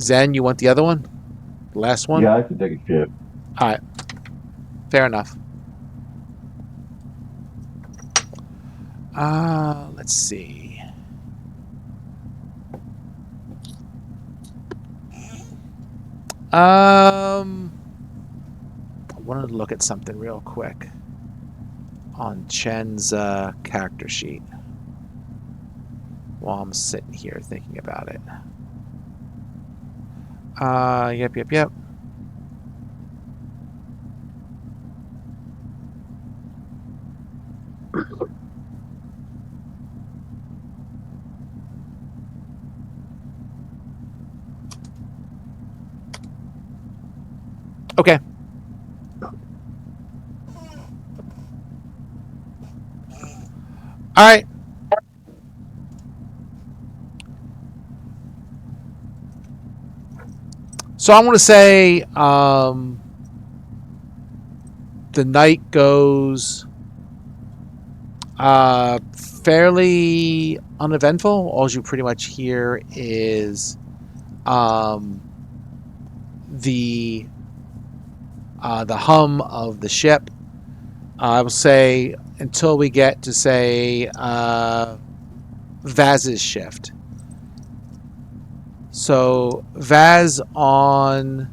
Zen, you want the other one? The last one? Yeah, I can take a shift. All right. Fair enough. Let's see. I wanted to look at something real quick on Chen's character sheet while I'm sitting here thinking about it. Yep. Okay. All right. So I want to say the night goes fairly uneventful. All you pretty much hear is the hum of the ship. I will say until we get to say Vaz's shift. So Vaz, on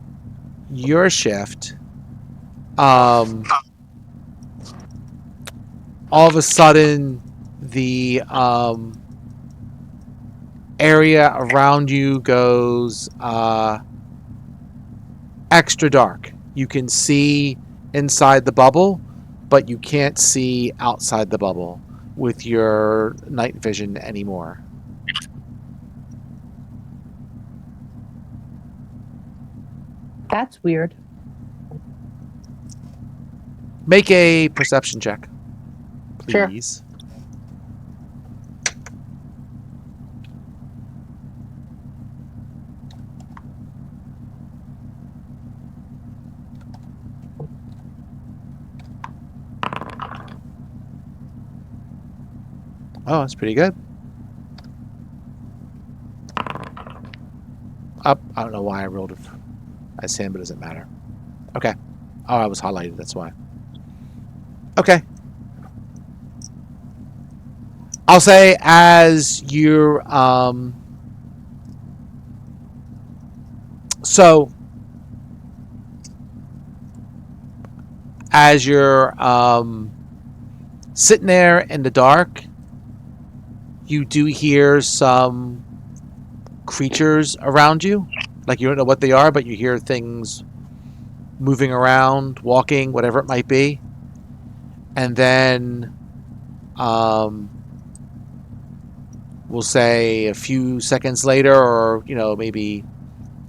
your shift, all of a sudden the area around you goes extra dark. You can see inside the bubble, but you can't see outside the bubble with your night vision anymore. That's weird. Make a perception check, please. Sure. Oh, that's pretty good. Up. I don't know why I rolled it as Sam, but it doesn't matter. Okay. Oh, I was highlighted. That's why. Okay. I'll say as you're so as you're sitting there in the dark, you do hear some creatures around you. Like you don't know what they are, but you hear things moving around, walking, whatever it might be. And then we'll say a few seconds later, or, maybe,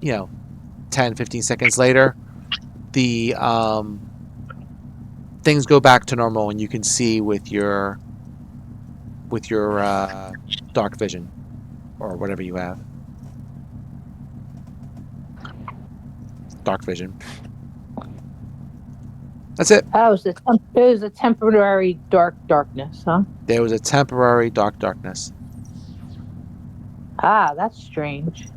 10, 15 seconds later, the things go back to normal and you can see with your dark vision or whatever you have. Dark vision. That's it. Oh, it was a temporary darkness, huh? There was a temporary darkness. Ah, that's strange.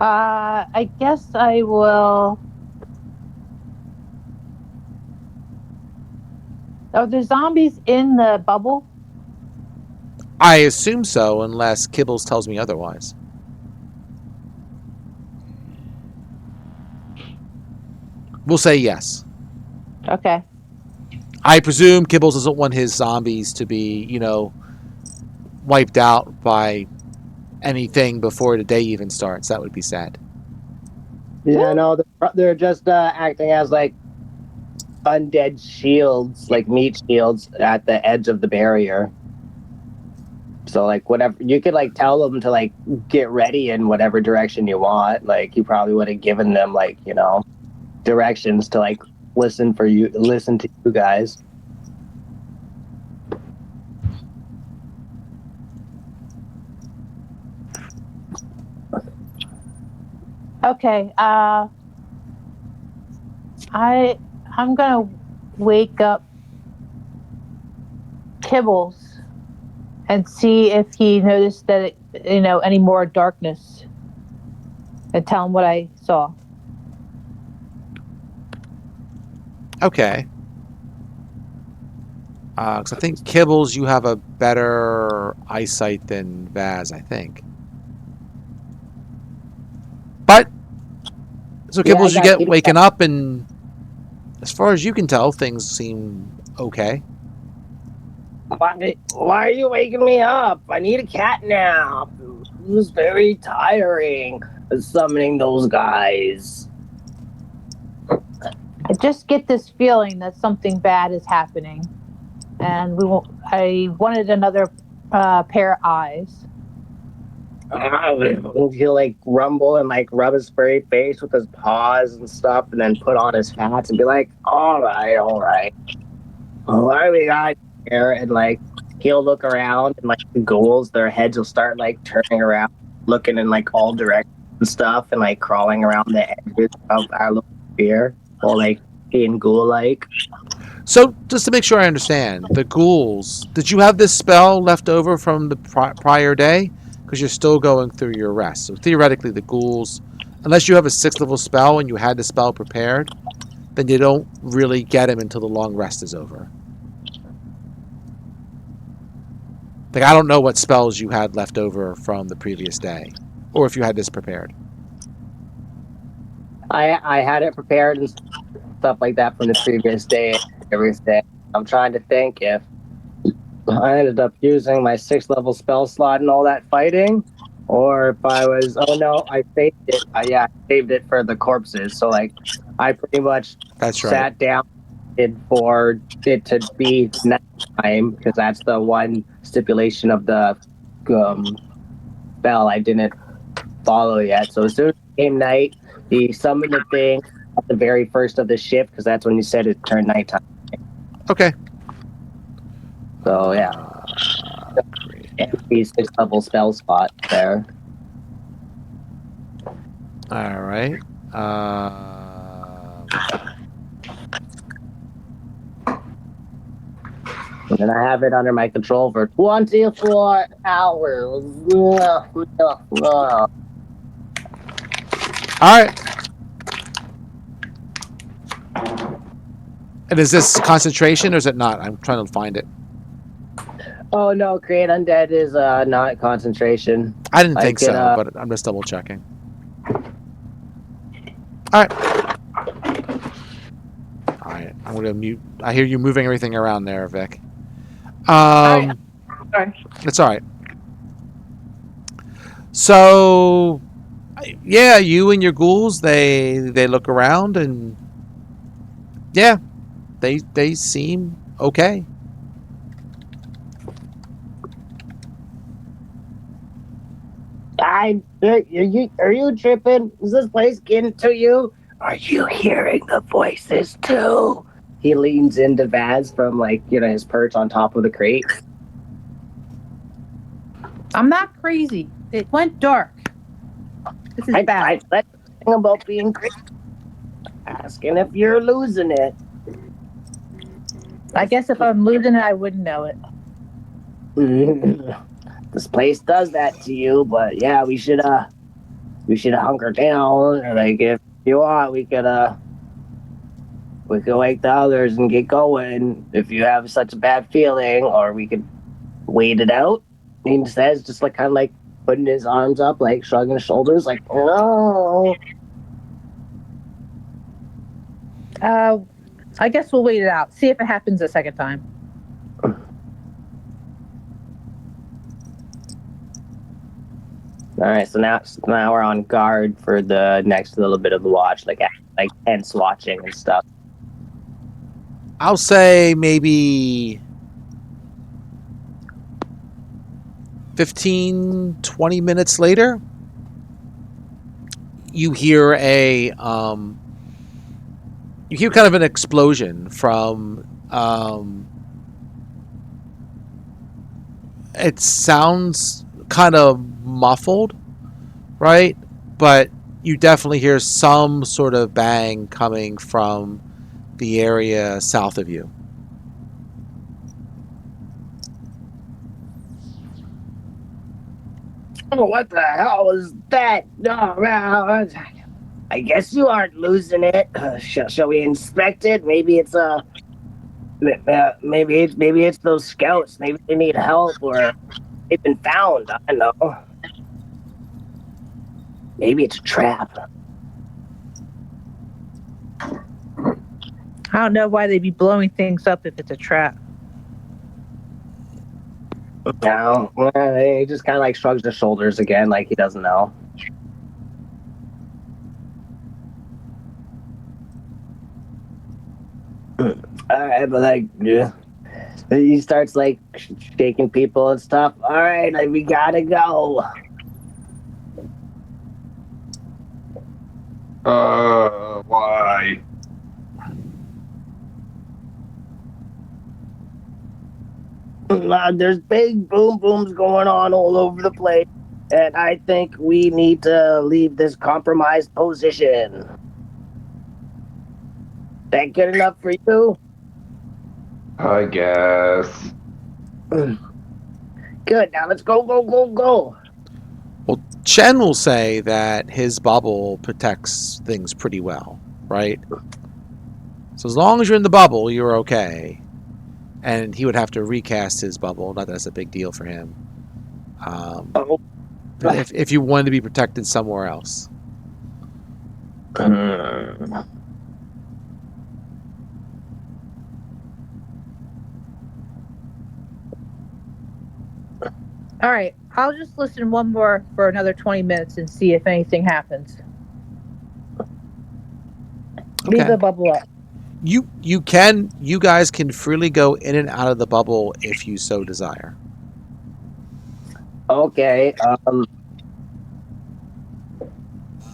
I guess I will. Are the zombies in the bubble? I assume so, unless Kibbles tells me otherwise. We'll say yes. Okay. I presume Kibbles doesn't want his zombies to be, wiped out by anything before the day even starts. That would be sad. Yeah, no, they're just acting as like undead shields, like meat shields at the edge of the barrier. So like whatever you could like tell them to like get ready in whatever direction you want. Like you probably would have given them like, directions to like listen to you guys. Okay. I'm gonna wake up Kibbles and see if he noticed that any more darkness, and tell him what I saw. Okay. Because I think Kibbles, you have a better eyesight than Vaz, I think. But so Kibbles, you get waking up, and as far as you can tell, things seem okay. Why are you waking me up? I need a cat nap. It was very tiring summoning those guys. I just get this feeling that something bad is happening, and I wanted another pair of eyes. He'll like rumble and like rub his furry face with his paws and stuff, and then put on his hats and be like, all right. What do we got here? And like he'll look around, and like the ghouls, their heads will start like turning around, looking in like all directions and stuff, and like crawling around the edges of our little sphere, all like being ghoul-like. So, just to make sure I understand, the ghouls, did you have this spell left over from the prior day? Because you're still going through your rest. So, theoretically, the ghouls, unless you have a 6th level spell and you had the spell prepared, then you don't really get them until the long rest is over. Like, I don't know what spells you had left over from the previous day, or if you had this prepared. I had it prepared and stuff like that from the previous day and everything. I'm trying to think if I ended up using my 6th level spell slot and all that fighting, or if I was, I saved it. I saved it for the corpses. So like, I pretty much sat down for it to be night time, because that's the one stipulation of the spell I didn't follow yet. So as soon as it came night, he summoned the thing at the very first of the shift, because that's when you said it turned nighttime. Okay. So yeah, empty 6th level spell spot there. All right. And then I have it under my control for 24 hours. All right. And is this concentration or is it not? I'm trying to find it. Oh no, Create Undead is not concentration. I didn't think so, but I'm just double checking. All right. All right. I'm gonna mute. I hear you moving everything around there, Vic. Sorry. It's all right. So, yeah, you and your ghouls, they look around and yeah, they seem okay. Are you tripping? Is this place getting to you? Are you hearing the voices too? He leans into Vaz from his perch on top of the crate. I'm not crazy. It went dark. This is bad. I thing about being crazy. Asking if you're losing it. I guess if I'm losing it, I wouldn't know it. This place does that to you, but yeah, we should hunker down. Like if you want, we could wake the others and get going if you have such a bad feeling, or we could wait it out. He says, just like kind of like putting his arms up, like shrugging his shoulders, like no. I guess we'll wait it out. See if it happens a second time. All right, so now we're on guard for the next little bit of the watch, like tense watching and stuff. I'll say maybe 15, 20 minutes later, you hear kind of an explosion from it sounds kind of muffled, right? But you definitely hear some sort of bang coming from the area south of you. Oh, what the hell was that? No, I guess you aren't losing it. Shall we inspect it? Maybe it's maybe it's those scouts. Maybe they need help, or they've been found. I don't know. Maybe it's a trap. I don't know why they'd be blowing things up if it's a trap. No, he just kind of like shrugs his shoulders again, like he doesn't know. All right, but like, yeah. He starts like shaking people and stuff. All right, like, we gotta go. Why? There's big boom booms going on all over the place, and I think we need to leave this compromised position. That good enough for you? I guess. Good. Now let's go. Well, Chen will say that his bubble protects things pretty well, right? So as long as you're in the bubble, you're okay. And he would have to recast his bubble. Not that that's a big deal for him. If you wanted to be protected somewhere else. All right, I'll just listen one more for another 20 minutes and see if anything happens. Okay. Leave the bubble up. You guys can freely go in and out of the bubble if you so desire. Okay.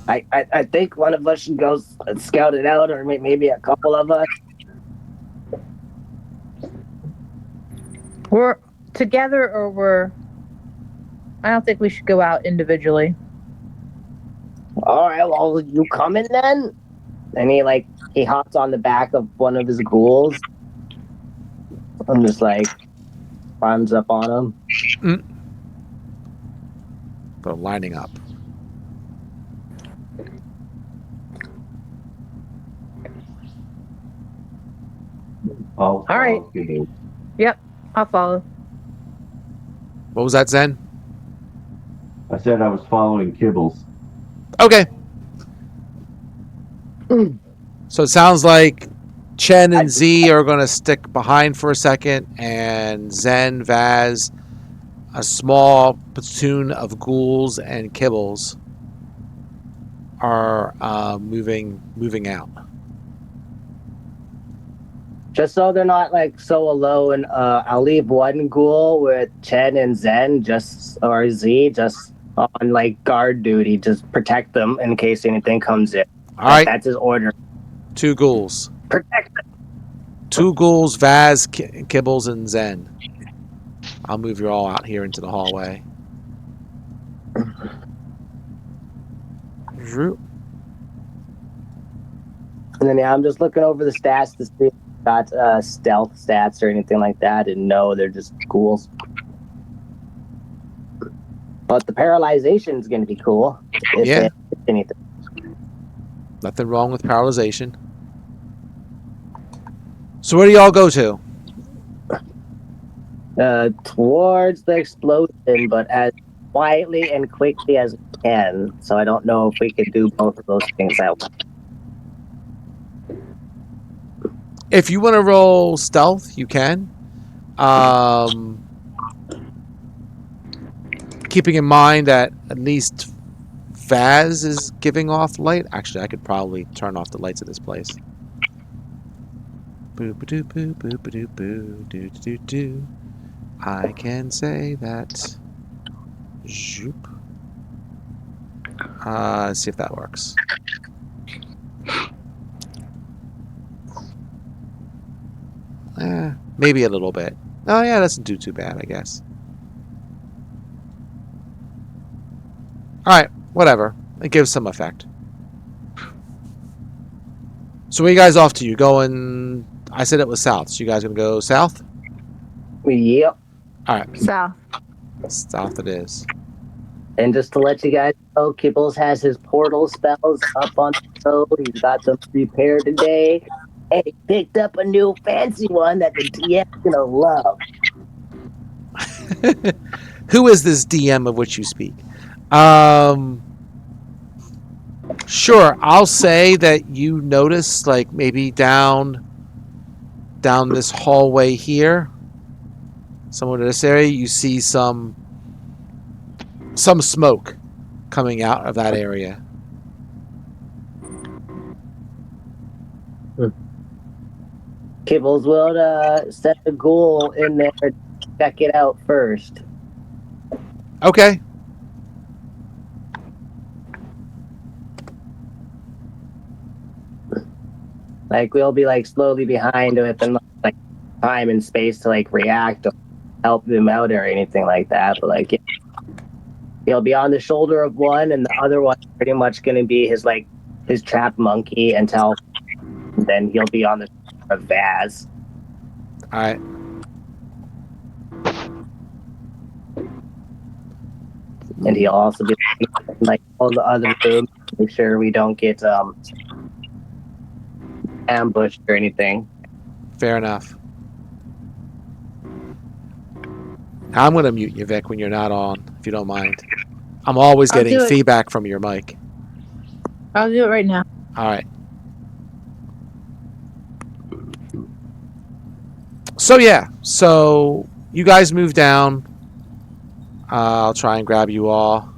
I think one of us should go scout it out, or maybe a couple of us. We're together, or I don't think we should go out individually. All right. Well, you coming then? And he hops on the back of one of his ghouls. I'm just like climbs up on him. They're lining up. All right. Yep, I'll follow. What was that, Zen? I said I was following Kibbles. Okay. So it sounds like Chen and Z are going to stick behind for a second, and Zen, Vaz, a small platoon of ghouls and kibbles are moving out. Just so they're not like so alone, I'll leave one ghoul with Chen and Zen or Z just on like guard duty, just protect them in case anything comes in. All right, That's his order. 2 ghouls. Protect them. 2 ghouls, Vaz, Kibbles, and Zen. I'll move you all out here into the hallway. Droop. And then I'm just looking over the stats to see if got stealth stats or anything like that, and no, they're just ghouls. But the paralyzation is going to be cool. If Yeah. anything. Nothing wrong with paralyzation. So where do y'all go to? Towards the explosion, but as quietly and quickly as we can. So I don't know if we could do both of those things at once. If you want to roll stealth, you can. Keeping in mind that at least Vaz is giving off light. Actually, I could probably turn off the lights of this place. Boo ba doo boo boo ba doo boo doo doo doo. I can say that. Zoop. See if that works. Maybe a little bit. Oh yeah, that doesn't do too bad, I guess. Alright, whatever. It gives some effect. So where you guys off to? You going... I said it was south, so you guys gonna go south? Yep. Alright, South. south it is. And just to let you guys know, Kibbles has his portal spells up on the road. He's got them prepared today. And he picked up a new fancy one that the DM's gonna love. Who is this DM of which you speak? Sure, I'll say that you notice, like, maybe down this hallway here, somewhere in this area, you see some smoke coming out of that area. Kibbles will set the ghoul in there to check it out first. Okay. Like, we'll be like slowly behind with and like time and space to like react or help them out or anything like that. But like, he'll be on the shoulder of one, and the other one's pretty much going to be his trapped monkey until then he'll be on the shoulder of Vaz. All right. And he'll also be like all the other rooms to make sure we don't get ambushed or anything. Fair enough. I'm going to mute you, Vic, when you're not on, if you don't mind. I'm always I'll getting do it. feedback from your mic. I'll do it right now. All right. So, yeah. So, you guys move down. I'll try and grab you all.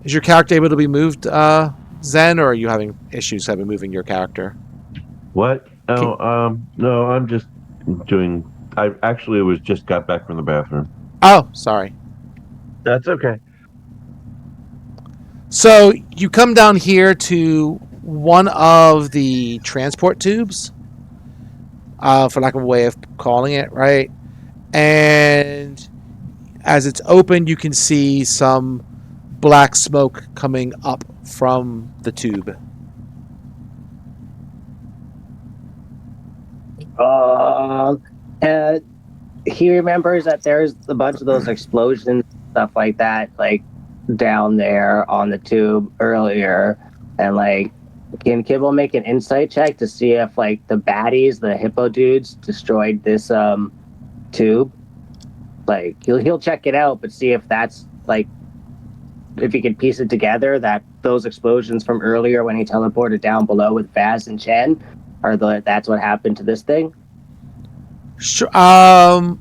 Is your character able to be moved, Zen, or are you having issues moving your character? What? Oh, no, I'm just doing... I actually just got back from the bathroom. Oh, sorry. That's okay. So you come down here to one of the transport tubes, for lack of a way of calling it, right? And as it's open, you can see some black smoke coming up from the tube. He remembers that there's a bunch of those explosions, stuff like that, like down there on the tube earlier. And like, can Kibble make an insight check to see if like the baddies, the hippo dudes, destroyed this tube? Like he'll check it out, but see if that's like, if he can piece it together that those explosions from earlier when he teleported down below with Vaz and Chen That's what happened to this thing? Sure. How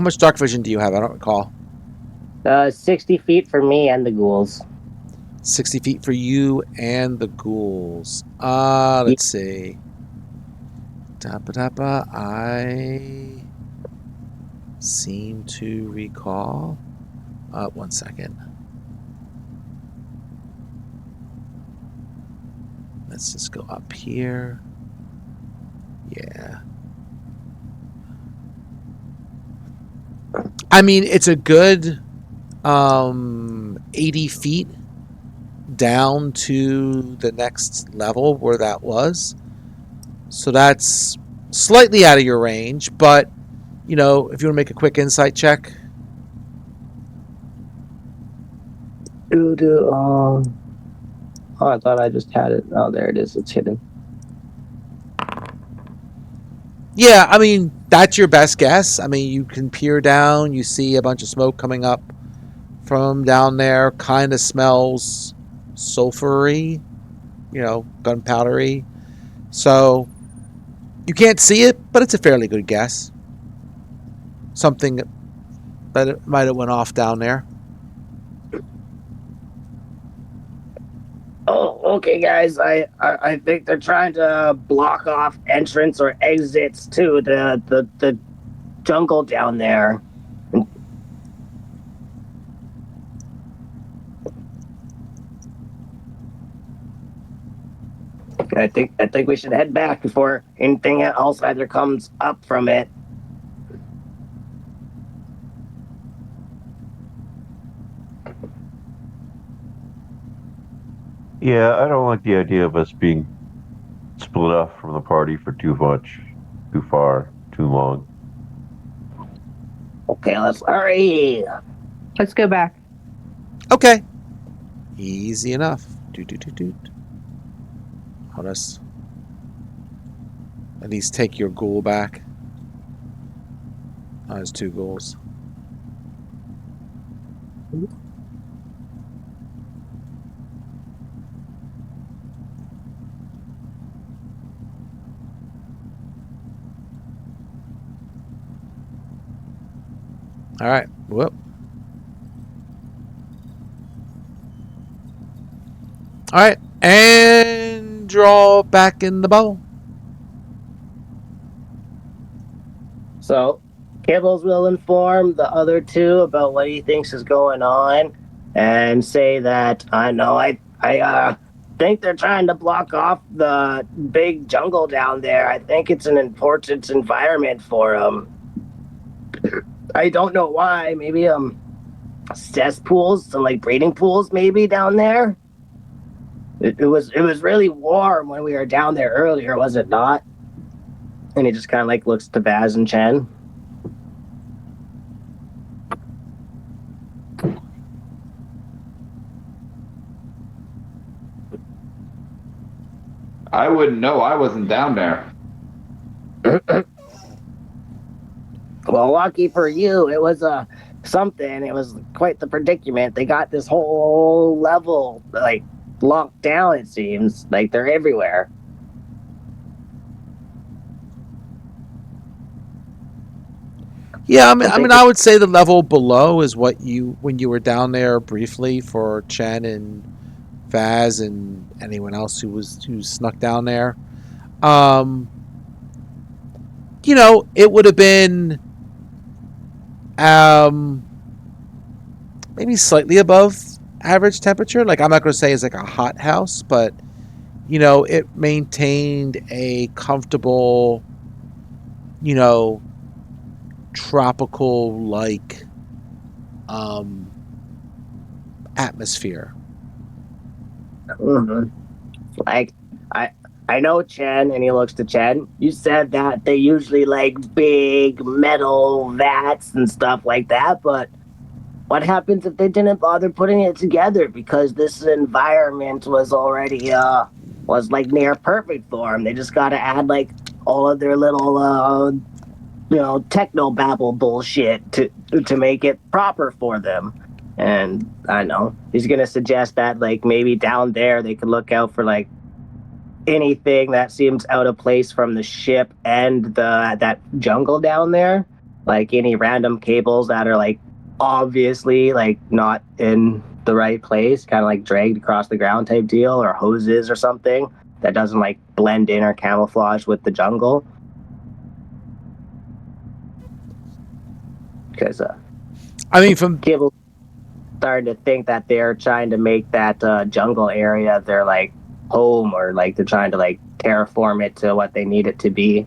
much dark vision do you have? I don't recall. 60 feet for me and the ghouls. 60 feet for you and the ghouls. Let's see. I seem to recall. 1 second. Let's just go up here. Yeah. I mean, it's a good 80 feet down to the next level where that was. So that's slightly out of your range, but, if you want to make a quick insight check. I thought I just had it. Oh, there it is. It's hidden. Yeah, I mean, that's your best guess. I mean, you can peer down, you see a bunch of smoke coming up from down there, kind of smells sulfury, gunpowdery. So you can't see it, but it's a fairly good guess. Something that it might have went off down there. Oh, okay, guys. I think they're trying to block off entrance or exits to the jungle down there. I think we should head back before anything else either comes up from it. Yeah, I don't like the idea of us being split off from the party for too much, too far, too long. Okay, let's hurry. Let's go back. Okay. Easy enough. Let us at least take your ghoul back. Oh, there's 2 ghouls. All right. Whoop. All right. And draw back in the bow. So, Kibbles will inform the other 2 about what he thinks is going on, and say that I think they're trying to block off the big jungle down there. I think it's an important environment for them. I don't know why. Maybe cesspools, some like breeding pools, maybe down there. It was really warm when we were down there earlier, was it not? And he just kind of like looks to Baz and Chen. I wouldn't know. I wasn't down there. Well, lucky for you, it was something. It was quite the predicament. They got this whole level like locked down. It seems like they're everywhere. Yeah, I would say the level below is what when you were down there briefly for Chen and Vaz and anyone else who snuck down there. It would have been maybe slightly above average temperature. Like, I'm not going to say it's like a hot house, but it maintained a comfortable, tropical like atmosphere. Mm-hmm. Like I know Chen, and he looks to Chen. You said that they usually like big metal vats and stuff like that, but what happens if they didn't bother putting it together? Because this environment was already was like near perfect for them. They just got to add like all of their little techno babble bullshit to make it proper for them. And I know he's gonna suggest that like maybe down there they could look out for like anything that seems out of place from the ship and that jungle down there, like any random cables that are like obviously like not in the right place, kind of like dragged across the ground type deal, or hoses or something that doesn't like blend in or camouflage with the jungle. Because I mean, from Kibble starting to think that they're trying to make that jungle area their like home, or like they're trying to like terraform it to what they need it to be.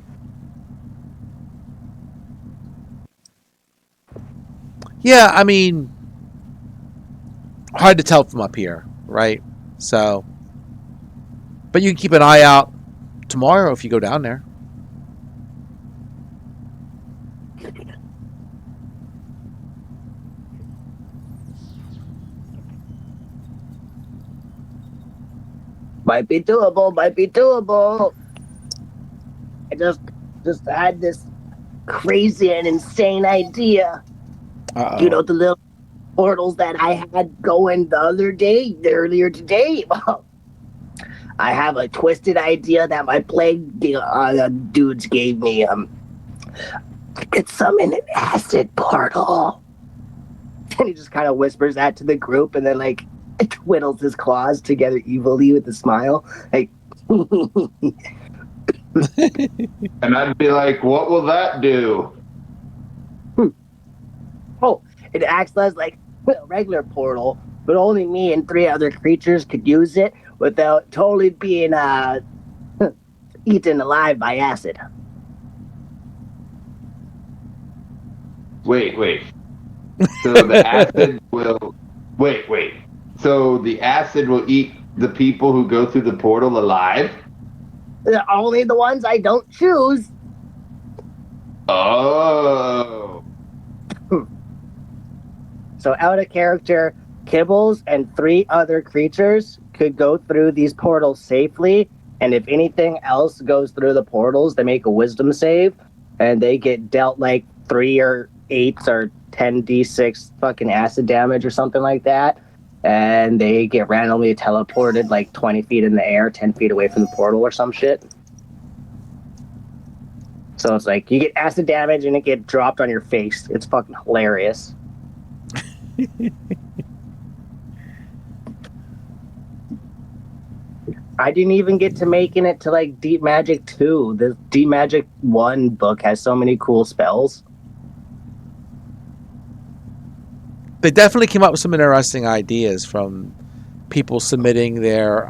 yeah, I mean, hard to tell from up here, right? So, but you can keep an eye out tomorrow if you go down there. Might be doable, might be doable. I just had this crazy and insane idea. Uh-oh. You know, the little portals that I had going earlier today. I have a twisted idea that my plague dudes gave me. It's summon an acid portal. And he just kind of whispers that to the group, and then like twiddles his claws together evilly with a smile. Like, And I'd be like, what will that do? oh, it acts as like a regular portal, but only me and 3 other creatures could use it without totally being eaten alive by acid. Wait. So the acid will... Wait. So the acid will eat the people who go through the portal alive? Only the ones I don't choose. Oh. So out of character, Kibbles and 3 other creatures could go through these portals safely, and if anything else goes through the portals, they make a wisdom save, and they get dealt like 3 or 8 or 10d6 fucking acid damage or something like that, and they get randomly teleported like 20 feet in the air, 10 feet away from the portal or some shit. So it's like you get acid damage and it get dropped on your face. It's fucking hilarious. I didn't even get to making it to like Deep Magic 2. The Deep Magic 1 book has so many cool spells. They definitely came up with some interesting ideas from people submitting their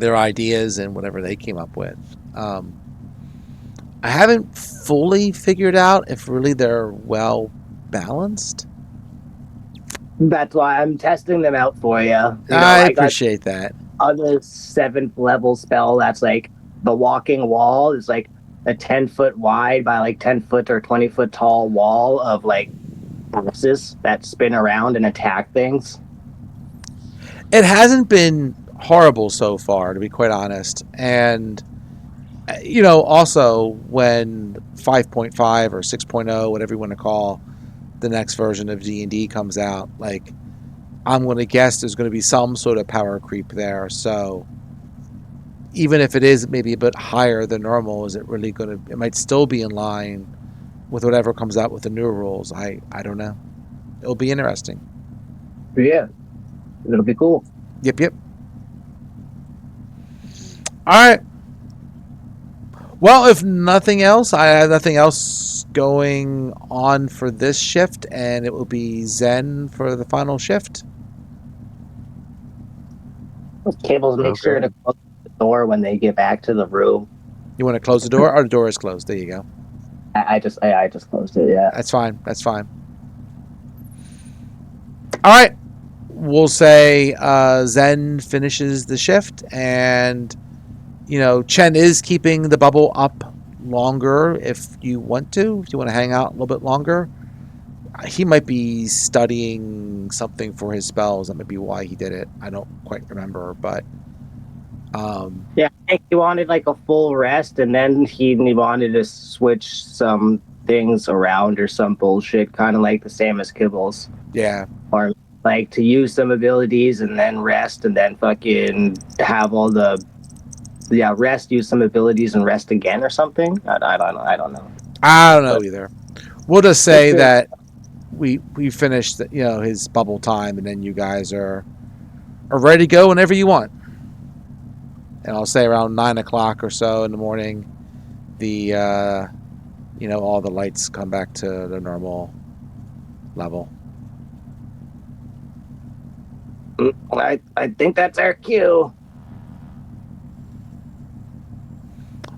ideas and whatever they came up with. I haven't fully figured out if really they're well balanced. That's why I'm testing them out for you. I appreciate that. Other 7th level spell that's like the walking wall is like a 10-foot wide by like 10-foot or 20-foot tall wall of like boxes that spin around and attack things. It hasn't been horrible so far, to be quite honest. And also when 5.5 or 6.0, whatever you want to call the next version of D&D comes out, like, I'm going to guess there's going to be some sort of power creep there. So even if it is maybe a bit higher than normal, is it really going to, it might still be in line with whatever comes out with the new rules. I don't know. It'll be interesting. Yeah. It'll be cool. Yep. All right. Well, if nothing else, I have nothing else going on for this shift, and it will be Zen for the final shift. Cables, make sure to close the door when they get back to the room. You want to close the door, or the door is closed? There you go. I just closed it. Yeah, That's fine. All right. We'll say Zen finishes the shift, and Chen is keeping the bubble up longer if you want to hang out a little bit longer. He might be studying something for his spells. That might be why he did it. I don't quite remember, but yeah, I think he wanted like a full rest, and then he wanted to switch some things around or some bullshit, kind of like the same as Kibbles. Yeah. Or like to use some abilities and then rest and then fucking have all the rest, use some abilities and rest again or something. I don't know. I don't know either. We'll just say that we finished his bubble time, and then you guys are ready to go whenever you want. And I'll say around 9 o'clock or so in the morning, the all the lights come back to the normal level. I think that's our cue.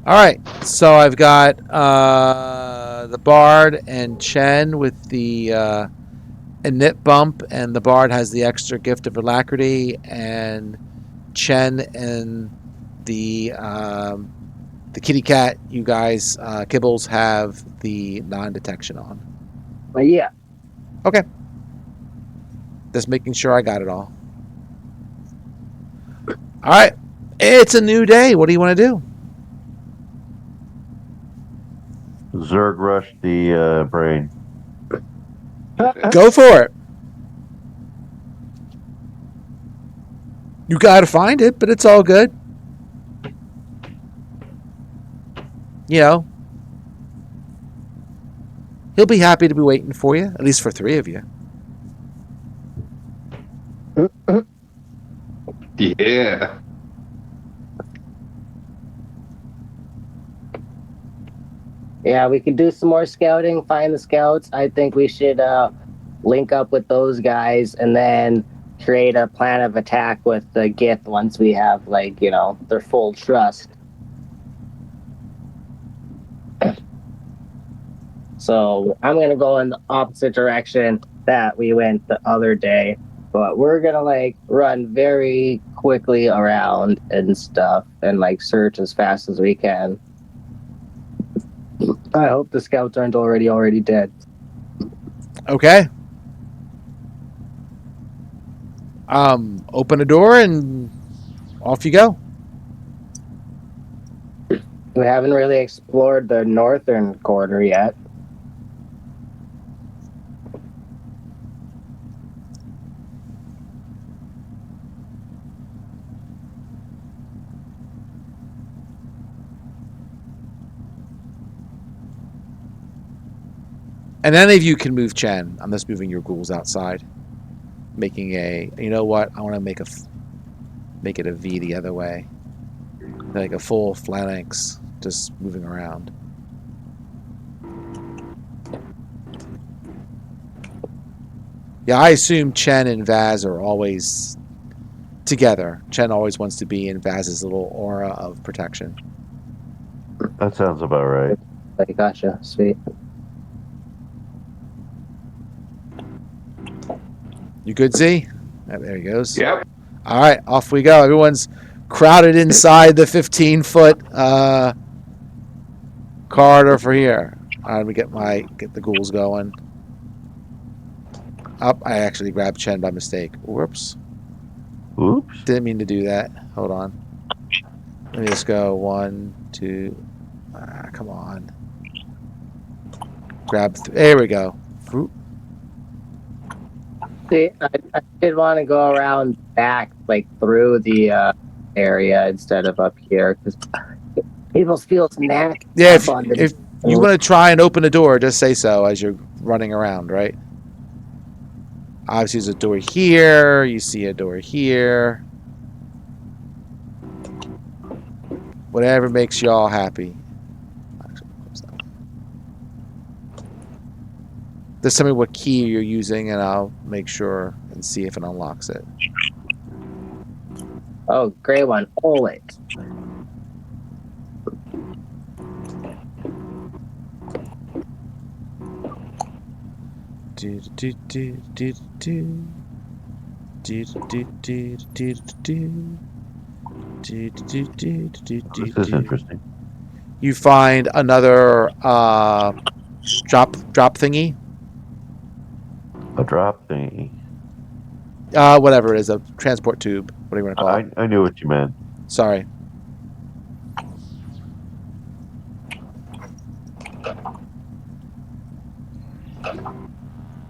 All right, so I've got the Bard and Chen with the init bump, and the Bard has the extra gift of alacrity, and Chen and the kitty cat, you guys, Kibbles, have the non-detection on. But yeah. Okay. Just making sure I got it all. All right, it's a new day. What do you want to do? Zerg rush the brain. Go for it. You got to find it, but it's all good. He'll be happy to be waiting for you, at least for 3 of you. Yeah. Yeah, we could do some more scouting, find the scouts. I think we should link up with those guys and then create a plan of attack with the Gith once we have, their full trust. So I'm going to go in the opposite direction that we went the other day. But we're going to, run very quickly around and stuff and, search as fast as we can. I hope the scouts aren't already dead. Okay. Open a door and off you go. We haven't really explored the northern quarter yet. And any of you can move Chen. I'm just moving your ghouls outside. Making you know what? I want to make it a V the other way. Like a full phalanx, just moving around. Yeah, I assume Chen and Vaz are always together. Chen always wants to be in Vaz's little aura of protection. That sounds about right. Gotcha. Sweet. You good, Z? There he goes. Yep. All right, off we go. Everyone's crowded inside the 15-foot corridor for here. All right, let me get the ghouls going. Up, I actually grabbed Chen by mistake. Whoops. Oops. Didn't mean to do that. Hold on. Let me just go 1, 2. Come on. Grab. There we go. Oop. See, I did want to go around back, through the area instead of up here, because people feel snack. Yeah, if you want to try and open a door, just say so as you're running around, right? Obviously, there's a door here. You see a door here. Whatever makes you all happy. Just tell me what key you're using, and I'll make sure and see if it unlocks it. Oh, gray one. Hold it. This is interesting. You find another drop thingy. A drop thingy. Whatever it is, a transport tube. What do you want to call it? I knew what you meant. Sorry.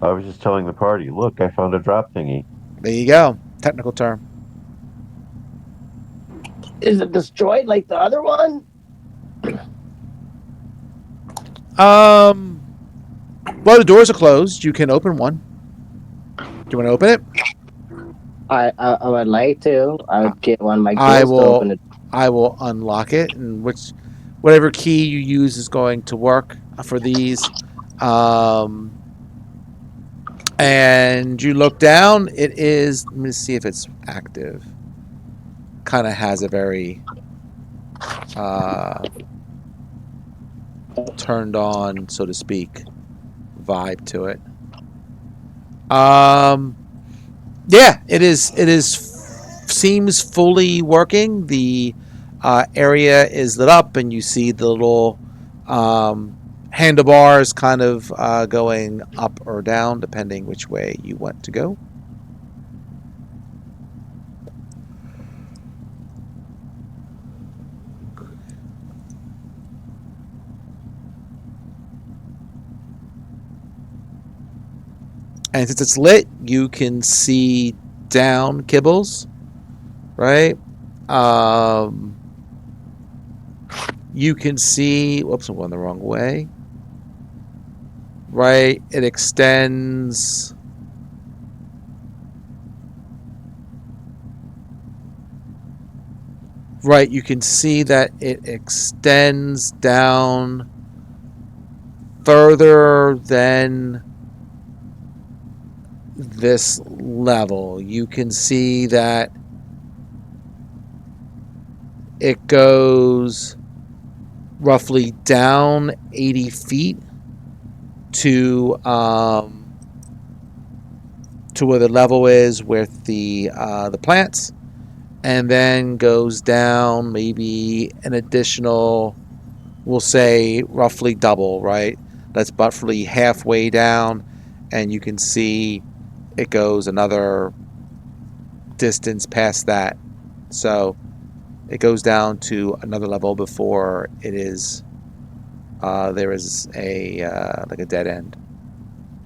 I was just telling the party, look, I found a drop thingy. There you go. Technical term. Is it destroyed like the other one? Well, the doors are closed. You can open one. Do you want to open it? I would like to. I would get one of my I kills to open will. it. I will unlock it, and whatever key you use is going to work for these. And you look down. It is. Let me see if it's active. Kind of has a very turned on, so to speak, vibe to it. Yeah, it is. It is. Seems fully working. The area is lit up, and you see the little handlebars kind of going up or down, depending which way you want to go. And since it's lit, you can see down kibbles, right? You can see, whoops, I'm going the wrong way. Right, it extends. Right, you can see that it extends down further than this level. You can see that it goes roughly down 80 feet to where the level is with the plants, and then goes down maybe an additional, we'll say roughly double, right? That's roughly halfway down, and you can see it goes another distance past that. So it goes down to another level before it is there is a like a dead end.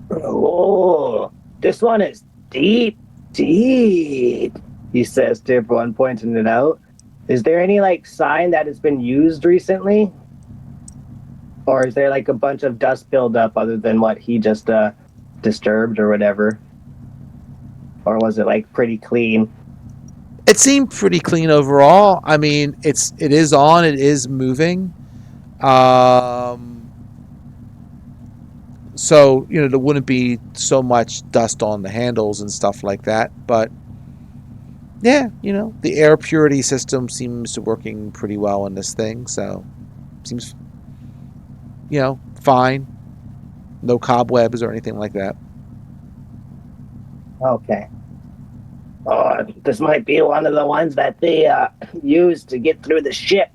Oh, this one is deep, deep. He says to everyone, pointing it out. Is there any like sign that it's been used recently, or is there like a bunch of dust buildup other than what he just disturbed or whatever, or was it like pretty clean? It seemed pretty clean overall. I mean, it is on, it is moving. So, you know, there wouldn't be so much dust on the handles and stuff like that. But, yeah, you know, the air purity system seems to working pretty well in this thing. So, seems, you know, fine. No cobwebs or anything like that. Okay. Oh, this might be one of the ones that they use to get through the ship.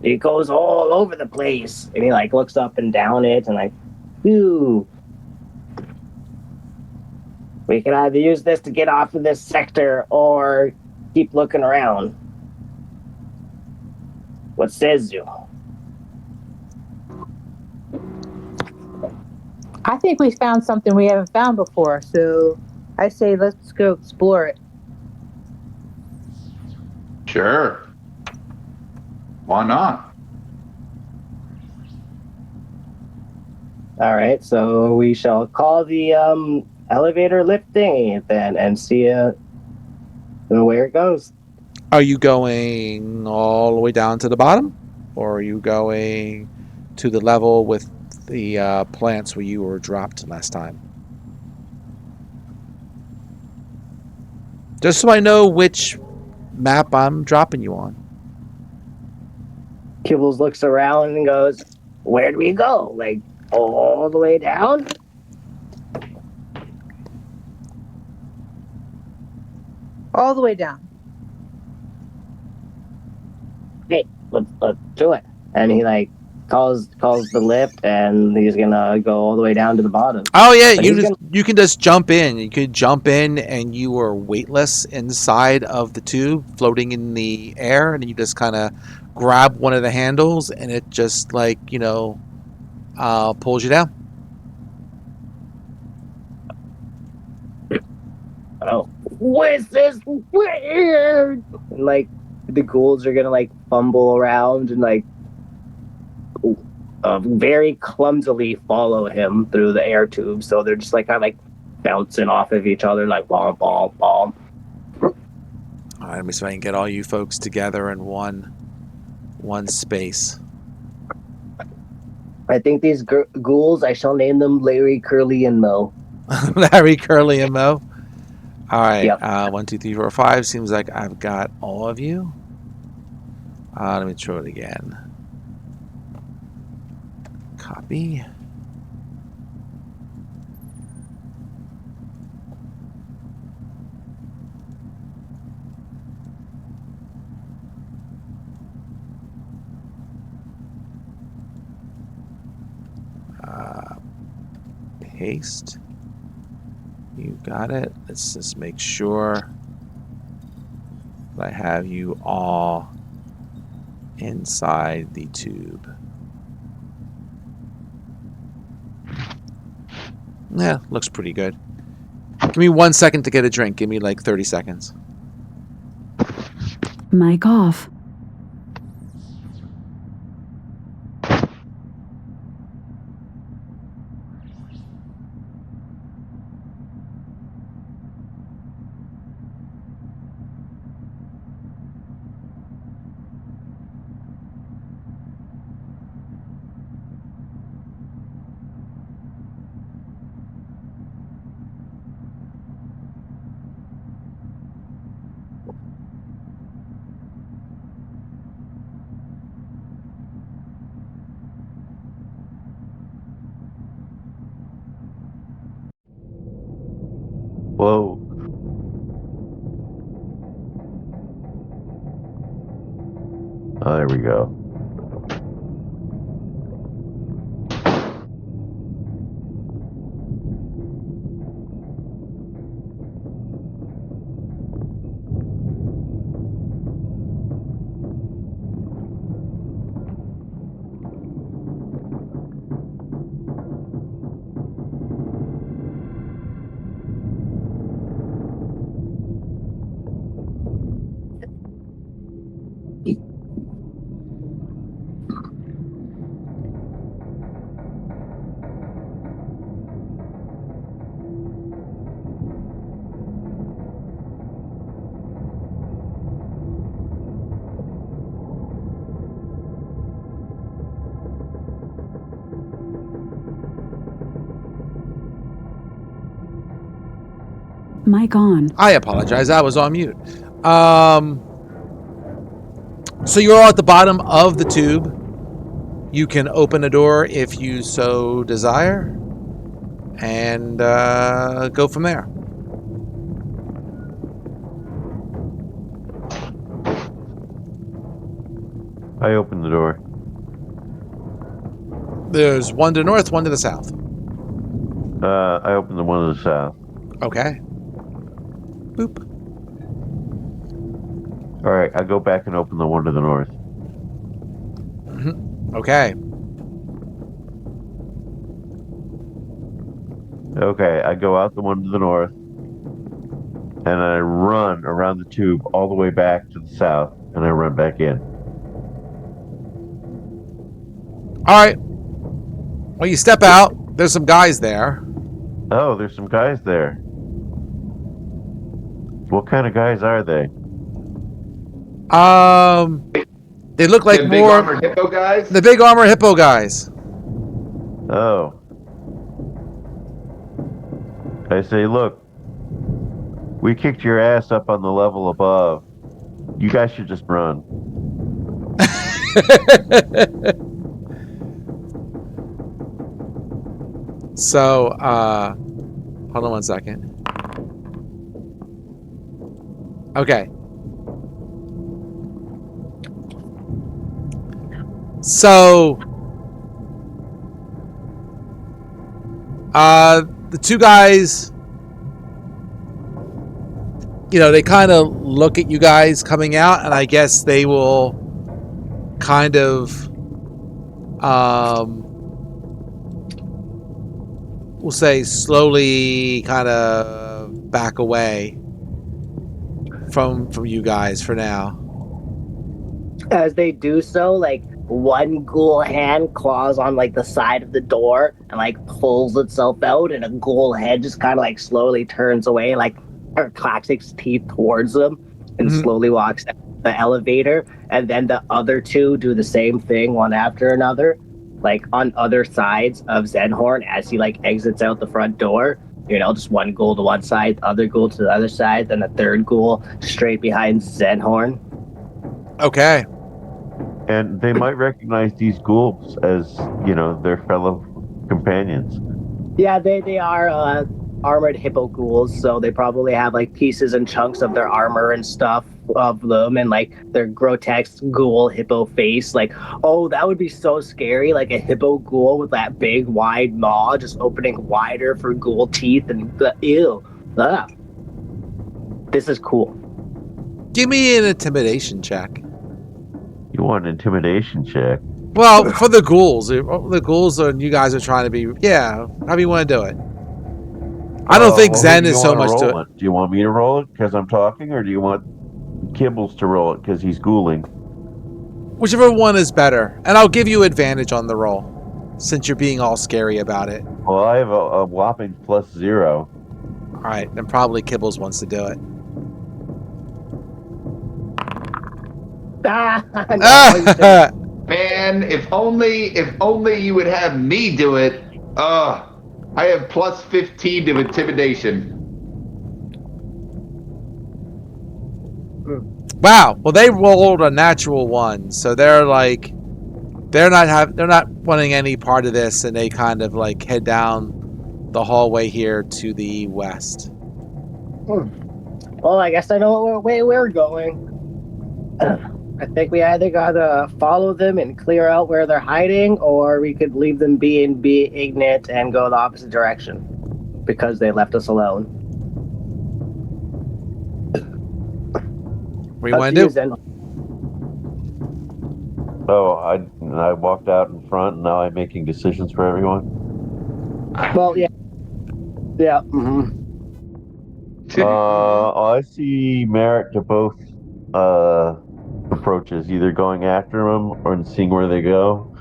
It goes all over the place. And he like looks up and down it and like, ooh. We can either use this to get off of this sector or keep looking around. What says you? I think we found something we haven't found before, so I say let's go explore it. Sure. Why not? All right, so we shall call the elevator lift thingy then and see where it goes. Are you going all the way down to the bottom? Or are you going to the level with the plants where you were dropped last time? Just so I know which map I'm dropping you on. Kibbles looks around and goes, where do we go? Like, all the way down? All the way down. Hey, let's do it. And he like calls the lift, and he's gonna go all the way down to the bottom. Oh yeah, But you can just jump in. You could jump in, and you are weightless inside of the tube, floating in the air, and you just kind of grab one of the handles, and it just like pulls you down. Oh, what's this weird? And like the ghouls are gonna like fumble around and like very clumsily follow him through the air tube. So they're just like kind of like bouncing off of each other, like bomb, bomb, bomb. All right, let me see if I can get all you folks together in one space. I think these ghouls, I shall name them Larry, Curly, and Mo. Larry, Curly, and Mo. All right. Yep. 1, 2, 3, 4, 5. Seems like I've got all of you. Let me throw it again. Copy. Paste. You got it. Let's just make sure that I have you all inside the tube. Yeah, looks pretty good. Give me 1 second to get a drink. Give me like 30 seconds. Mic off. Whoa. Oh, there we go. Mic on. I apologize. I was on mute. So you're all at the bottom of the tube. You can open a door if you so desire, and go from there. I opened the door. There's one to the north, one to the south. I opened the one to the south. Okay. Boop. All right, I go back and open the one to the north. Okay. Okay, I go out the one to the north, and I run around the tube all the way back to the south, and I run back in. All right. Well, you step out. There's some guys there. Oh, there's some guys there. What kind of guys are they? They look like The big more armored hippo guys? the big armor hippo guys. Oh. I say, look, we kicked your ass up on the level above. You guys should just run. So, hold on 1 second. Okay. So, the two guys, you know, they kind of look at you guys coming out, and I guess they will kind of, we'll say slowly kind of back away from you guys for now. As they do so, like one ghoul hand claws on like the side of the door and like pulls itself out, and a ghoul head just kind of like slowly turns away, like or clacks its teeth towards them, and slowly walks down the elevator. And then the other two do the same thing, one after another, like on other sides of Zenhorn as he like exits out the front door. You know, just one ghoul to one side, other ghoul to the other side, then the third ghoul straight behind Zenhorn. Okay. And they might recognize these ghouls as, you know, their fellow companions. Yeah, they are armored hippo ghouls, so they probably have like pieces and chunks of their armor and stuff of them, and like their grotesque ghoul hippo face. Like, oh, that would be so scary, like a hippo ghoul with that big wide maw just opening wider for ghoul teeth, and ew. This is cool. Give me an intimidation check. You want an intimidation check? Well, for the ghouls. The ghouls and you guys are trying to be... Yeah, however you want to do it. I don't think Zen is so much to it. Do you want me to roll it because I'm talking, or do you want Kibbles to roll it because he's ghouling? Whichever one is better. And I'll give you advantage on the roll, since you're being all scary about it. Well, I have a whopping +0. All right, then probably Kibbles wants to do it. Man, if only you would have me do it. I have +15 to intimidation. Wow. Well, they rolled a natural one, so they're like, they're not wanting any part of this, and they kind of like head down the hallway here to the west. Well, I guess I know what way we're going. I think we either gotta follow them and clear out where they're hiding, or we could leave them be and be ignorant and go the opposite direction because they left us alone. What do you want to do? Zen. Oh, I walked out in front, and now I'm making decisions for everyone. Well, yeah. Yeah. I see merit to both approaches, either going after them or seeing where they go,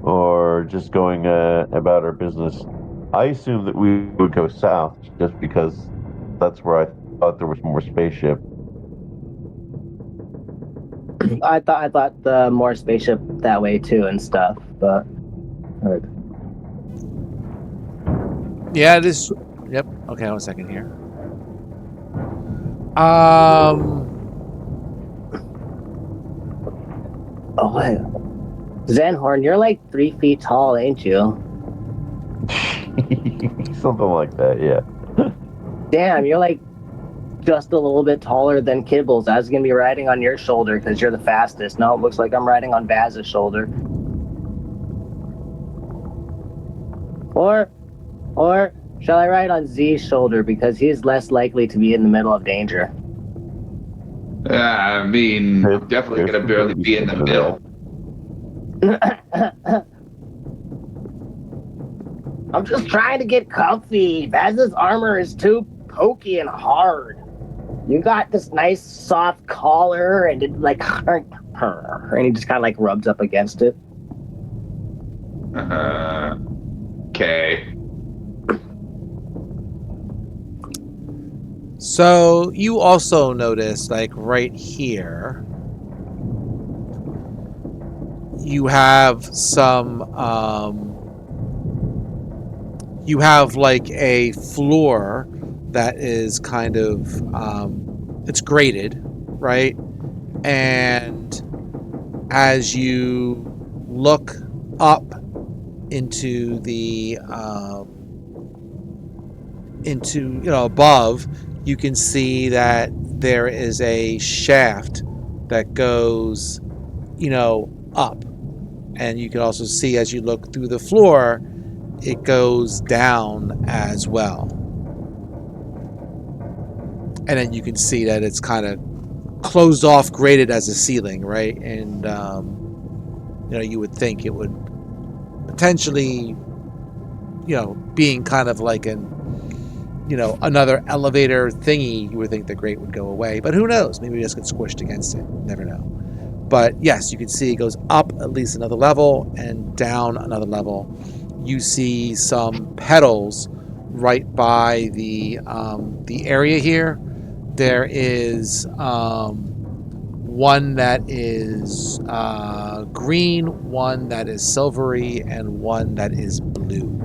or just going about our business. I assumed that we would go south just because that's where I thought there was more spaceship. I thought the more spaceship that way too and stuff, but Yeah, it is. Yep. Okay, 1 second here. Oh wait, Zenhorn, you're like 3 feet tall, ain't you? Something like that, yeah. Damn, you're like just a little bit taller than Kibbles. I was gonna be riding on your shoulder because you're the fastest. No, it looks like I'm riding on Baz's shoulder. Or shall I ride on Z's shoulder because he's less likely to be in the middle of danger? I mean, I'm definitely going to barely be in the middle. I'm just trying to get comfy. Baz's armor is too pokey and hard. You got this nice soft collar, and it like, and he just kind of like rubs up against it. Okay. So you also notice, like right here, you have some, you have like a floor that is kind of, it's graded, right? And as you look up into the, above, you can see that there is a shaft that goes, up. And you can also see as you look through the floor, it goes down as well. And then you can see that it's kind of closed off, graded as a ceiling, right? And, you would think it would potentially, being kind of like an another elevator thingy, you would think the grate would go away. But who knows? Maybe we just get squished against it. Never know. But yes, you can see it goes up at least another level and down another level. You see some petals right by the area here. There is one that is green, one that is silvery, and one that is blue.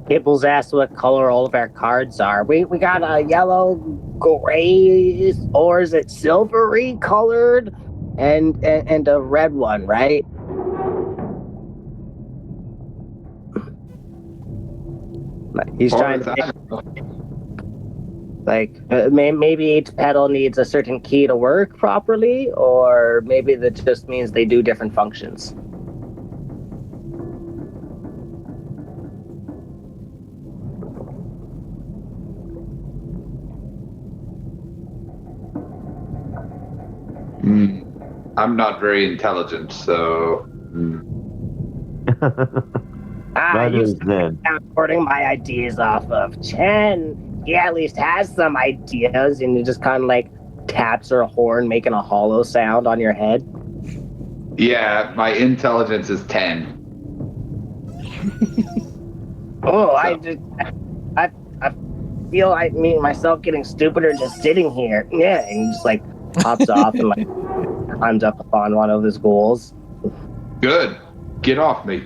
Gibbles asked what color all of our cards are. We got a yellow, gray, or is it silvery colored, and a red one, right? He's trying to maybe each petal needs a certain key to work properly, or maybe that just means they do different functions. I'm not very intelligent, so. Neither is Zen. I'm recording my ideas off of Chen. He at least has some ideas, and he just kind of like taps her horn, making a hollow sound on your head. Yeah, my intelligence is 10. Oh, I feel myself getting stupider just sitting here. Yeah, and he just like hops off and like climbs up upon one of his ghouls. Good. Get off me.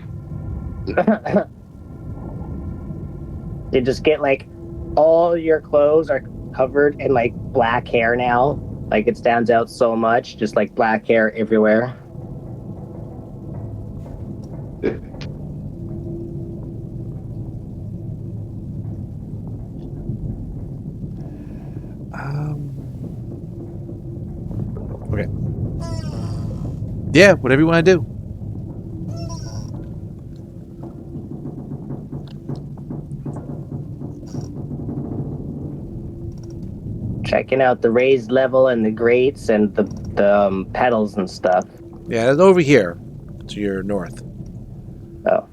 You just get like all your clothes are covered in like black hair now. Like it stands out so much, just like black hair everywhere. Okay. Yeah, whatever you want to do. Checking out the raised level and the grates and the pedals and stuff. Yeah, it's over here to your north. Oh.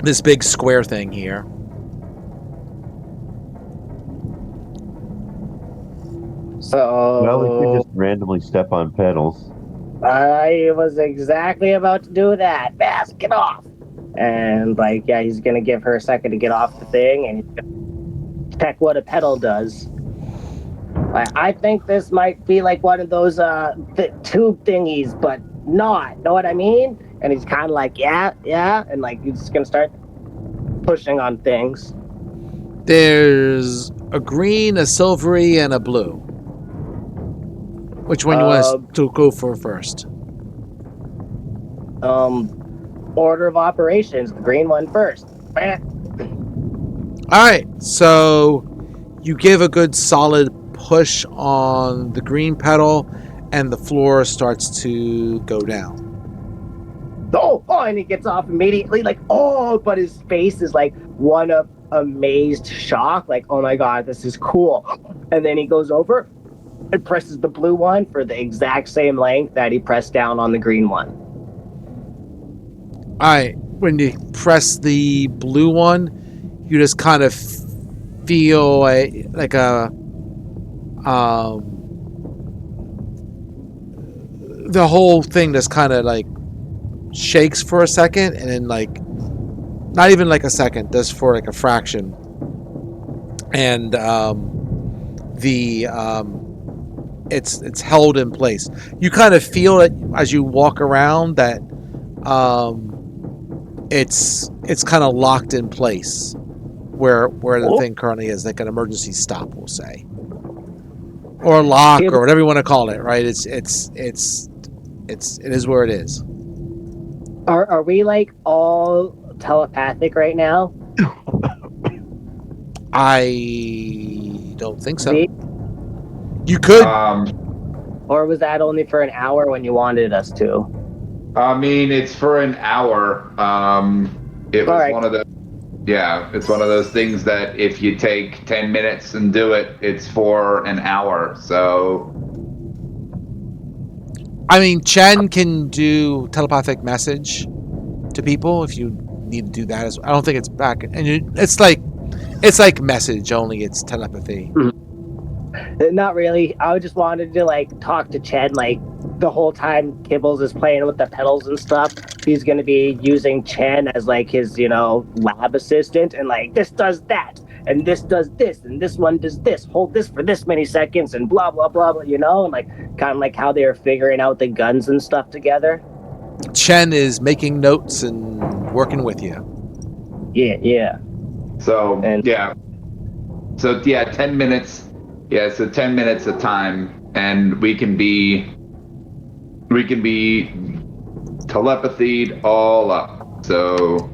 This big square thing here. So. Well, we could just randomly step on pedals. I was exactly about to do that. Bass, get off! And like, yeah, he's gonna give her a second to get off the thing and he's gonna check what a pedal does. I think this might be like one of those tube thingies, but not. Know what I mean? And he's kind of like, yeah, and like he's just gonna start pushing on things. There's a green, a silvery, and a blue. Which one you want to go for first? Order of operations, the green one first. Alright, so you give a good solid push on the green pedal and the floor starts to go down. Oh, and he gets off immediately, like, oh, but his face is like one of amazed shock, like, oh my god, this is cool. And then he goes over and presses the blue one for the exact same length that he pressed down on the green one. Alright, when you press the blue one, you just kind of feel like a the whole thing just kind of like shakes for a second, and then like not even like a second, just for like a fraction, and it's held in place. You kind of feel it as you walk around that it's kind of locked in place where the thing currently is, like an emergency stop, we'll say, or a lock, or whatever you want to call it. Right? It is where it is. Are we like all telepathic right now? I don't think so. See? You could. Or was that only for an hour when you wanted us to? I mean, it's for an hour. It was one of the. Yeah, it's one of those things that if you take 10 minutes and do it, it's for an hour. So. I mean, Chen can do telepathic message to people if you need to do that as well. I don't think it's back, and it's like message only. It's telepathy. Not really. I just wanted to like talk to Chen like the whole time Kibbles is playing with the pedals and stuff. He's gonna be using Chen as like his, lab assistant, and like this does that, and this does this, and this one does this. Hold this for this many seconds, and blah blah blah blah. And like kind of like how they were figuring out the guns and stuff together. Chen is making notes and working with you. Yeah. So And- yeah. So yeah, 10 minutes. Yeah, so 10 minutes of time, and we can be telepathied all up. So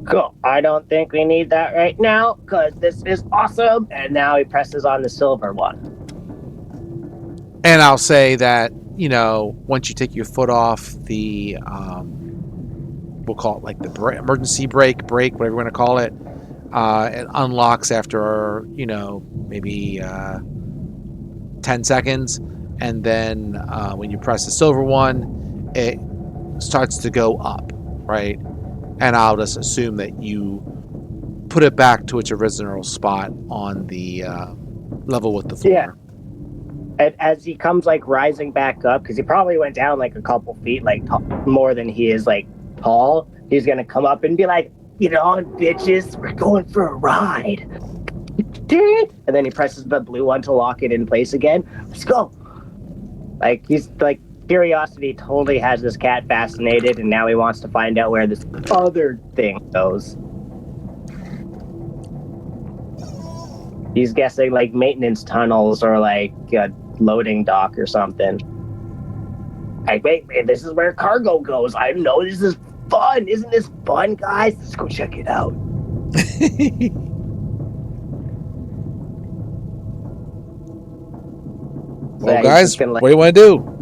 Cool. I don't think we need that right now because this is awesome. And now he presses on the silver one. And I'll say that, once you take your foot off the, we'll call it like the emergency brake, whatever you want to call it, it unlocks after, maybe 10 seconds. And then when you press the silver one, it starts to go up, right? And I'll just assume that you put it back to its original spot on the level with the floor. Yeah. And as he comes like rising back up, because he probably went down like a couple feet, like more than he is like tall, he's gonna come up and be like, bitches, we're going for a ride. And then he presses the blue one to lock it in place again. Let's go. Like he's like curiosity totally has this cat fascinated, and now he wants to find out where this other thing goes. He's guessing like maintenance tunnels or like a loading dock or something. Like, wait, this is where cargo goes. I know this is fun. Isn't this fun, guys? Let's go check it out. Well, guys, what do you want to do?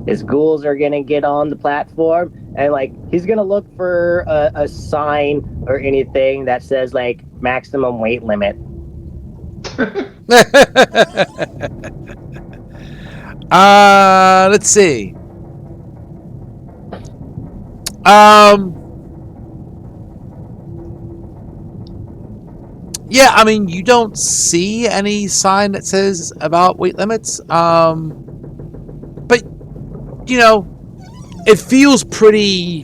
His ghouls are gonna get on the platform, and like he's gonna look for a sign or anything that says like maximum weight limit. Let's see. Yeah, I mean, you don't see any sign that says about weight limits. But it feels pretty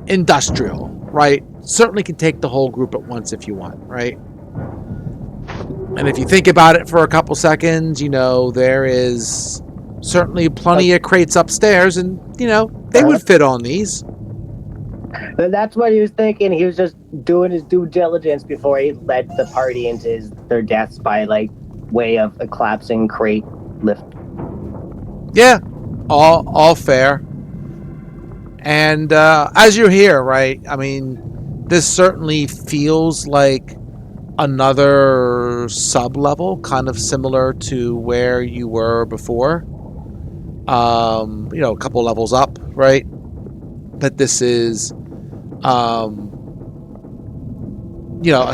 industrial, right? Certainly can take the whole group at once if you want, right? And if you think about it for a couple seconds, there is certainly plenty of crates upstairs, and they would fit on these. And that's what he was thinking. He was just doing his due diligence before he led the party into their deaths by like way of a collapsing crate lift. Yeah, all fair. And as you're here, right? I mean, this certainly feels like another sub-level, kind of similar to where you were before. A couple levels up, right? But this is, a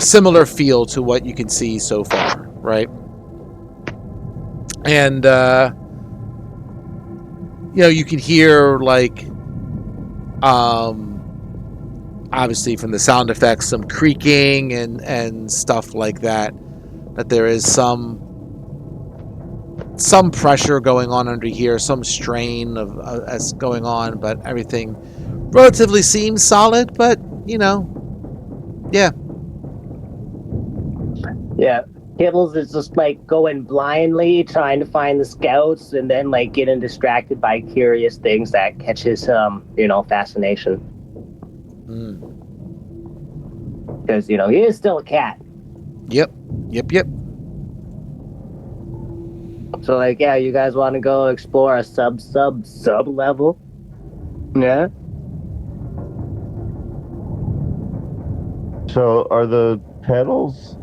similar feel to what you can see so far, right? And, you can hear, like, obviously from the sound effects, some creaking and stuff like that. That there is some pressure going on under here, some strain of as going on, but everything relatively seems solid. But yeah. Kibbles is just like going blindly trying to find the scouts, and then like getting distracted by curious things that catch his fascination. Because he is still a cat. Yep. So like, yeah, you guys want to go explore a sub level? Yeah. So are the pedals?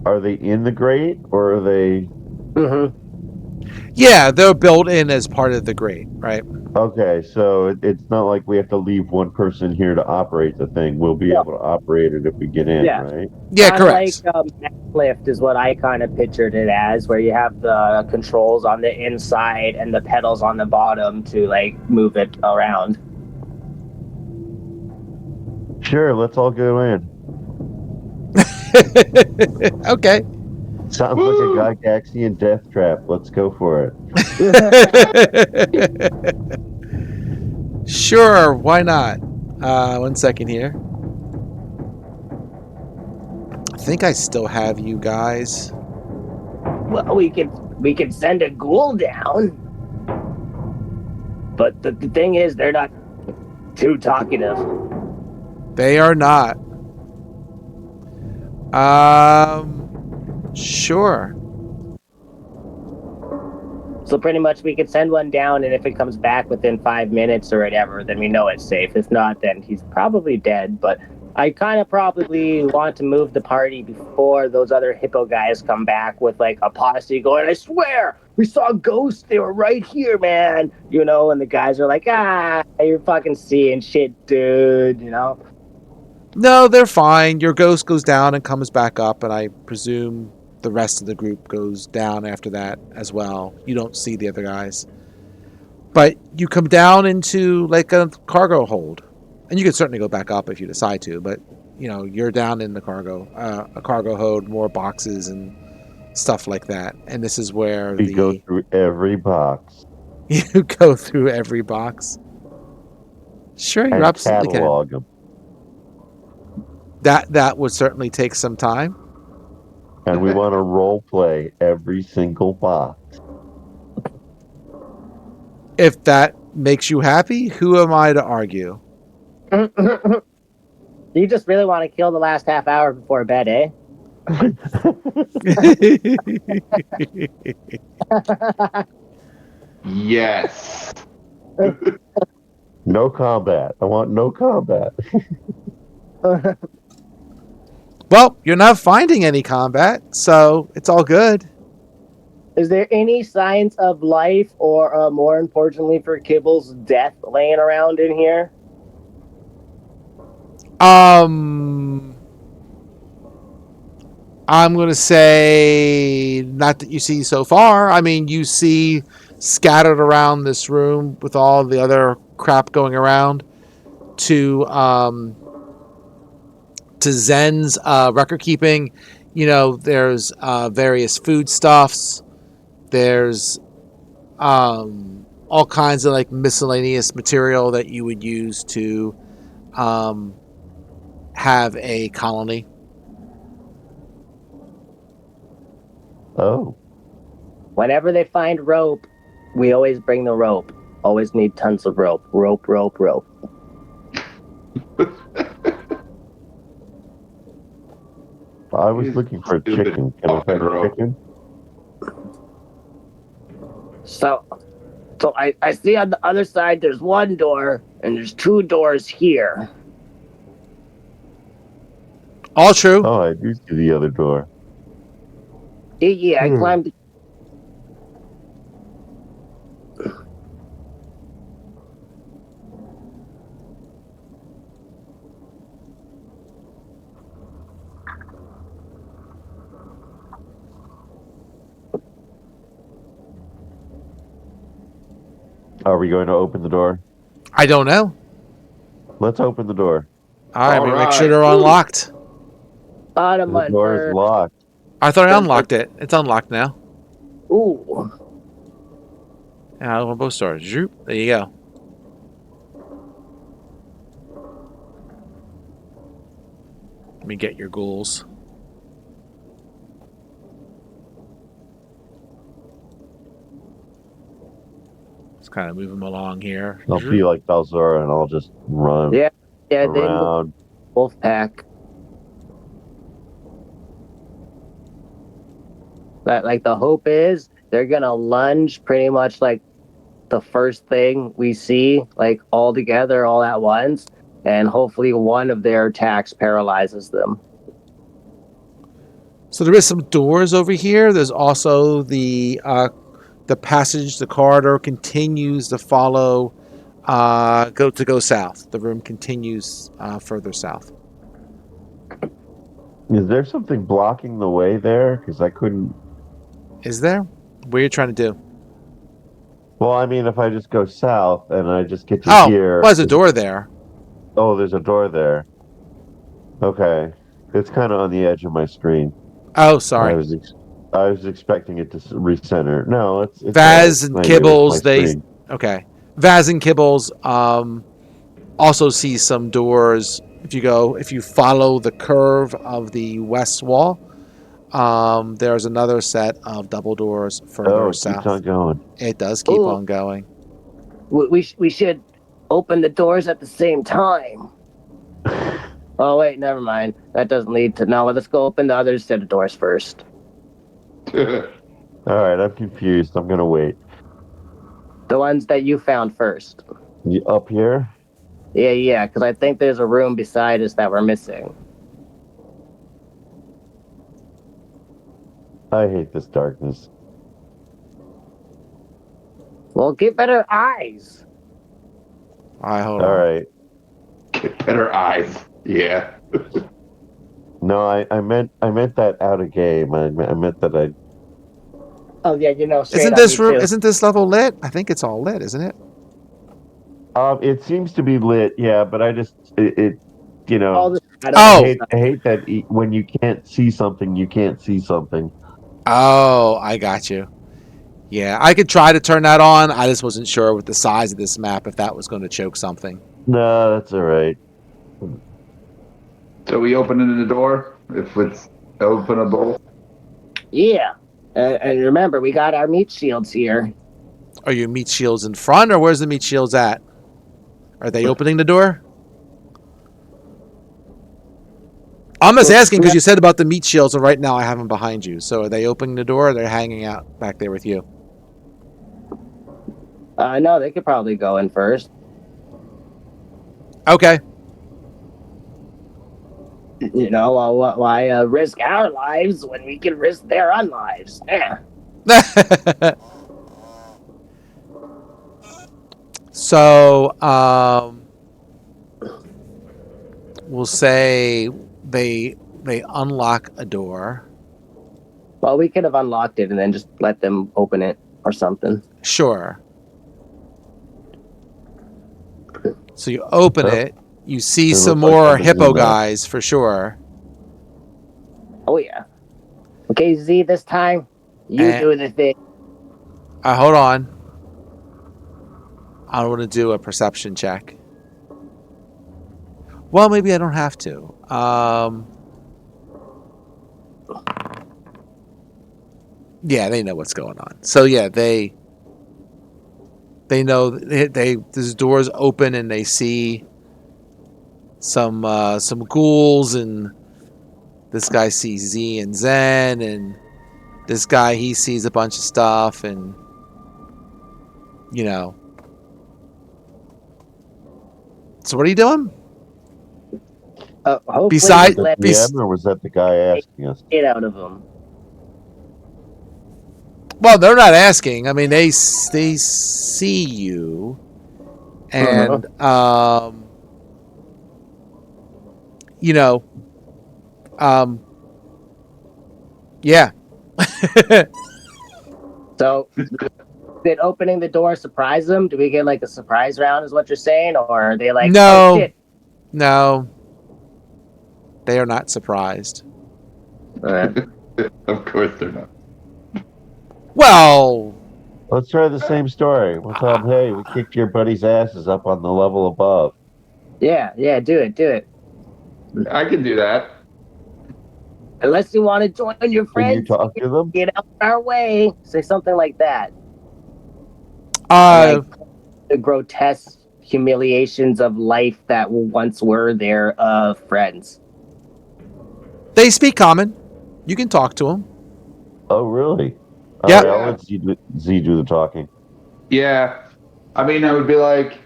Are they in the grate, or are they? Mm-hmm. Yeah, they're built in as part of the grate, right? Okay, so it's not like we have to leave one person here to operate the thing. We'll be Yeah. able to operate it if we get in, Yeah. right? Yeah, Kind of like correct. lift is what I kind of pictured it as, where you have the controls on the inside and the pedals on the bottom to like move it around. Sure, let's all go in. Okay. Sounds like a Gygaxian death trap. Let's go for it. Sure, why not? 1 second here. I think I still have you guys. Well, we could send a ghoul down, but the thing is, they're not too talkative. They are not. Sure. So pretty much, we could send one down, and if it comes back within 5 minutes or whatever, then we know it's safe. If not, then he's probably dead. But I kind of probably want to move the party before those other hippo guys come back with like a posse going, I swear, we saw ghosts. They were right here, man. You know, and the guys are like, you're fucking seeing shit, dude. You know? No, they're fine. Your ghost goes down and comes back up, and I presume the rest of the group goes down after that as well. You don't see the other guys. But you come down into like a cargo hold. And you can certainly go back up if you decide to, but you know, you're down in the cargo, a cargo hold, more boxes and stuff like that. And this is where We go through every box you go through every box. Sure, you and absolutely can. catalog them. That would certainly take some time. And we want to role play every single box. If that makes you happy, who am I to argue? You just really want to kill the last half hour before bed, eh? Yes. No combat. I want no combat. Well, you're not finding any combat, so it's all good. Is there any signs of life or, more importantly for Kibble's death laying around in here? I'm going to say not that you see so far. I mean, you see scattered around this room with all the other crap going around to Zen's record keeping. You know, there's various foodstuffs. There's all kinds of like miscellaneous material that you would use to have a colony. Oh. Whenever they find rope, we always bring the rope. Always need tons of rope. Rope, rope, rope. I was looking for a chicken. Can I find a chicken? So I see on the other side there's one door, and there's two doors here. All true. Oh, I do see the other door. Yeah, I climbed. Are we going to open the door? I don't know. Let's open the door. All right, All we make right. sure they're unlocked. Bottom The door is locked. I thought I unlocked it. It's unlocked now. Ooh. Yeah, I open both doors. Zoop. There you go. Let me get your ghouls. Let's kind of move them along here. I'll be like Balzora and I'll just run Yeah, around. Wolf pack. But like the hope is they're gonna lunge pretty much like the first thing we see, like all together, all at once, and hopefully one of their attacks paralyzes them. So there is some doors over here. There's also the the passage, the corridor continues to follow, go south. The room continues further south. Is there something blocking the way there? Because I couldn't. Is there? What are you trying to do? Well, I mean, if I just go south and I just get to Oh, here. well, there's a door there. Oh, there's a door there. Okay. It's kind of on the edge of my screen. Oh, sorry. I was expecting it to recenter. No, it's Vaz and Kibbles, screen. okay. Vaz and Kibbles also see some doors. If you follow the curve of the west wall, there's another set of double doors further south. Keeps on going. It does keep on going. We should open the doors at the same time. Oh wait, never mind. That doesn't lead to. No, let's go open the other set of doors first. All right, I'm confused. I'm gonna wait. The ones that you found first. Up here? Yeah, because I think there's a room beside us that we're missing. I hate this darkness. Well, get better eyes. Hold on. All right. Get better eyes. Yeah. No, I meant that out of game. I meant that I. Oh yeah, Isn't this level lit? I think it's all lit, isn't it? It seems to be lit, yeah, but I just I hate that when you can't see something, you can't see something. Oh, I got you. Yeah, I could try to turn that on. I just wasn't sure with the size of this map if that was going to choke something. No, that's all right. So we opening the door if it's openable. Yeah, and remember, we got our meat shields here. Are your meat shields in front, or where's the meat shields at? Are they opening the door? I'm just asking because you said about the meat shields, and right now I have them behind you. So are they opening the door, or they're hanging out back there with you? No, they could probably go in first. Okay. You know, why risk our lives when we can risk their own lives? Yeah. So, we'll say they unlock a door. Well, we could have unlocked it and then just let them open it or something. Sure. So you open it. You see some more hippo guys for sure. Oh yeah. Okay, Z, this time you do the thing. Hold on. I want to do a perception check. Well, maybe I don't have to. Yeah, they know what's going on. So yeah, they know these doors open and they see some ghouls, and this guy sees Z and Zen, and this guy, he sees a bunch of stuff, and you know. So what are you doing? Besides, or was that the guy asking us? Get out of them. Well, they're not asking. I mean, they see you, and you know, yeah. So, did opening the door surprise them? Do we get like a surprise round? Is what you're saying, or are they like, no, oh, shit? No, they are not surprised. Of course they're not. Well, let's try the same story. We'll tell them, hey, we kicked your buddy's asses up on the level above. Yeah, do it. I can do that. Unless you want to join your friends, can you talk to them? Get out of our way. Say something like that. Like the grotesque humiliations of life that once were their friends. They speak common. You can talk to them. Oh, really? Yeah. Right, I'll let Z do the talking. Yeah. I mean, I would be like,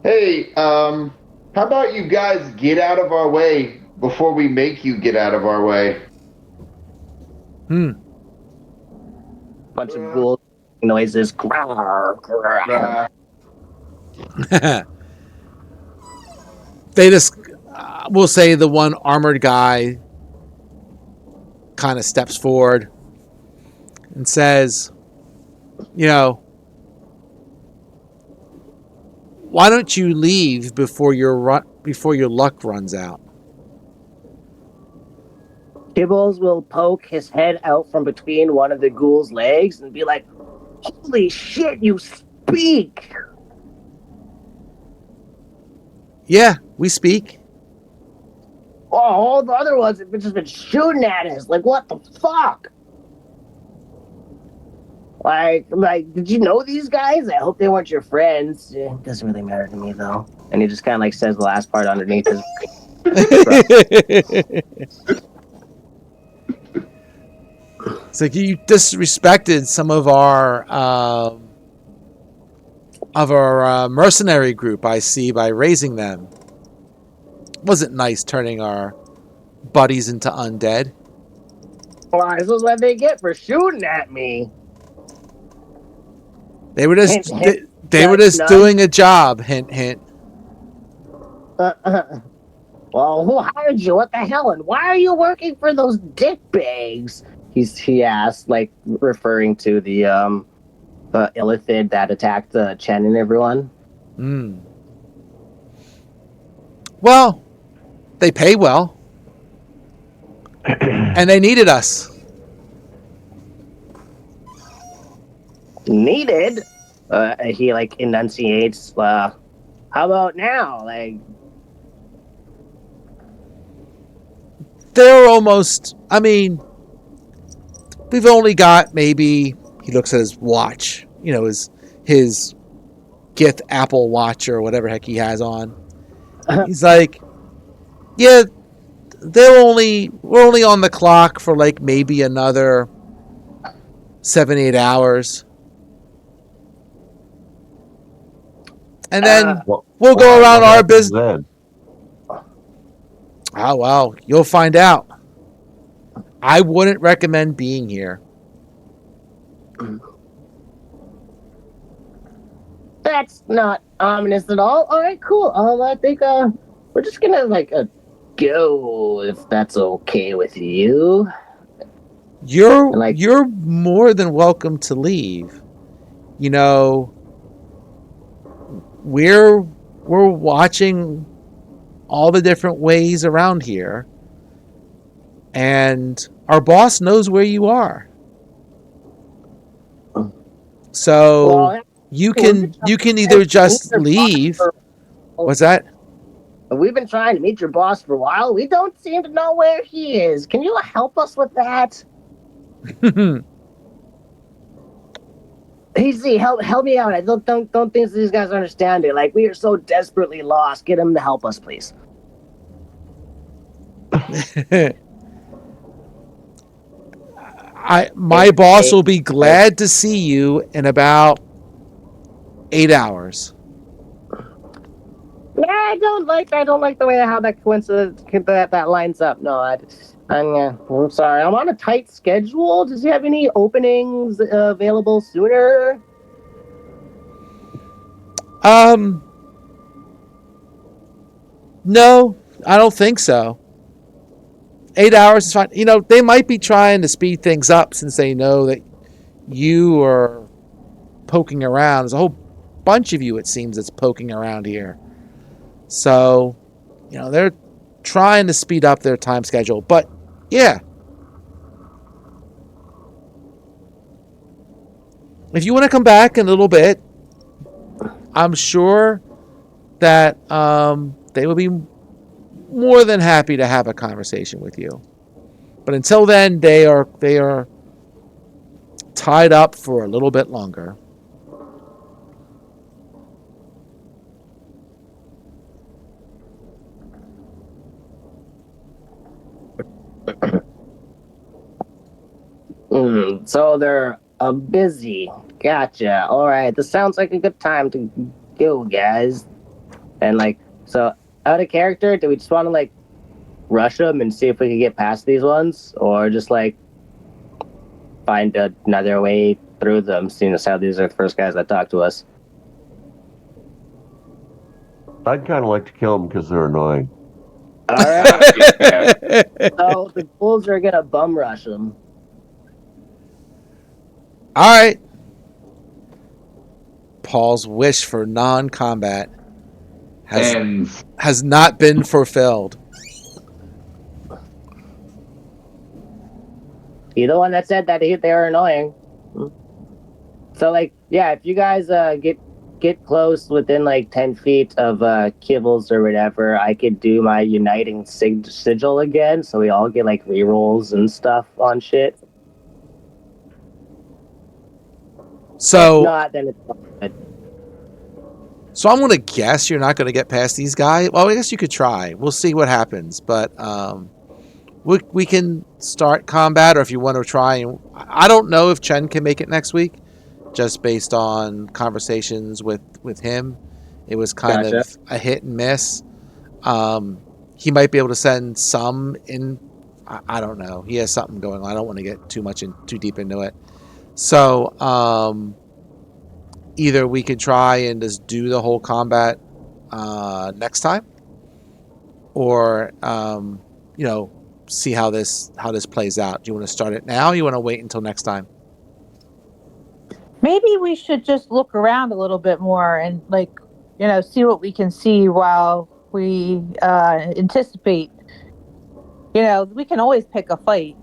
hey, how about you guys get out of our way before we make you get out of our way? Bunch of ghouls noises. Grrr, grrr. They just, we'll say the one armored guy kind of steps forward and says, why don't you leave before your luck runs out? Kibbles will poke his head out from between one of the ghoul's legs and be like, "Holy shit, you speak!" Yeah, we speak. Oh, all the other ones have just been shooting at us. Like, what the fuck? Like, did you know these guys? I hope they weren't your friends. It doesn't really matter to me, though. And he just kind of like says the last part underneath his. It's like you disrespected some of our mercenary group, I see, by raising them. Wasn't nice turning our buddies into undead. Well, this is what they get for shooting at me. They were just Hint, hint. they were just doing a job. Hint, hint. Well, who hired you? What the hell? And why are you working for those dick bags? He asked, like referring to the illithid that attacked Chen and everyone. Well, they pay well, and they needed us. Needed? He like enunciates. How about now? Like, they're almost. I mean, we've only got maybe. He looks at his watch. His Gith Apple Watch or whatever heck he has on. He's like, yeah, we're only on the clock for like maybe another 7-8 hours. And then we'll go around our business. Oh, well, you'll find out. I wouldn't recommend being here. That's not ominous at all. All right, cool. I think we're just gonna go if that's okay with you. You're more than welcome to leave. We're watching all the different ways around here, and our boss knows where you are. So you can either just leave. What's that? We've been trying to meet your boss for a while. We don't seem to know where he is. Can you help us with that? Easy, help me out. I don't think these guys understand it. Like, we are so desperately lost. Get him to help us, please. My boss will be glad to see you in about 8 hours. Yeah, I don't like the way how that coincidence that lines up. No, I'm sorry. I'm on a tight schedule. Does he have any openings available sooner? No, I don't think so. 8 hours is fine. They might be trying to speed things up since they know that you are poking around. There's a whole bunch of you, it seems, that's poking around here. So, they're trying to speed up their time schedule. But, yeah. If you want to come back in a little bit, I'm sure that they will be more than happy to have a conversation with you. But until then, they are tied up for a little bit longer. So they're busy. Gotcha. All right. This sounds like a good time to go, guys. And so out of character, do we just want to rush them and see if we can get past these ones, or just find another way through them, seeing as how these are the first guys that talk to us. I'd kind of like to kill them because they're annoying. All right. So the ghouls are gonna bum rush them. All right. Paul's wish for non-combat has not been fulfilled. You're the one that said that they are annoying. So, like, yeah, if you guys get close within like 10 feet of kibbles or whatever, I could do my uniting sigil again, so we all get like rerolls and stuff on shit. So, if not, then it's not good. So I'm going to guess you're not going to get past these guys. Well, I guess you could try. We'll see what happens. But we can start combat, or if you want to try. I don't know if Chen can make it next week, just based on conversations with him. It was kind of a hit and miss. He might be able to send some in. I don't know. He has something going on. I don't want to get too deep into it. So either we could try and just do the whole combat next time, or see how this plays out. Do you want to start it now? Or you want to wait until next time? Maybe we should just look around a little bit more and see what we can see while we anticipate. We can always pick a fight.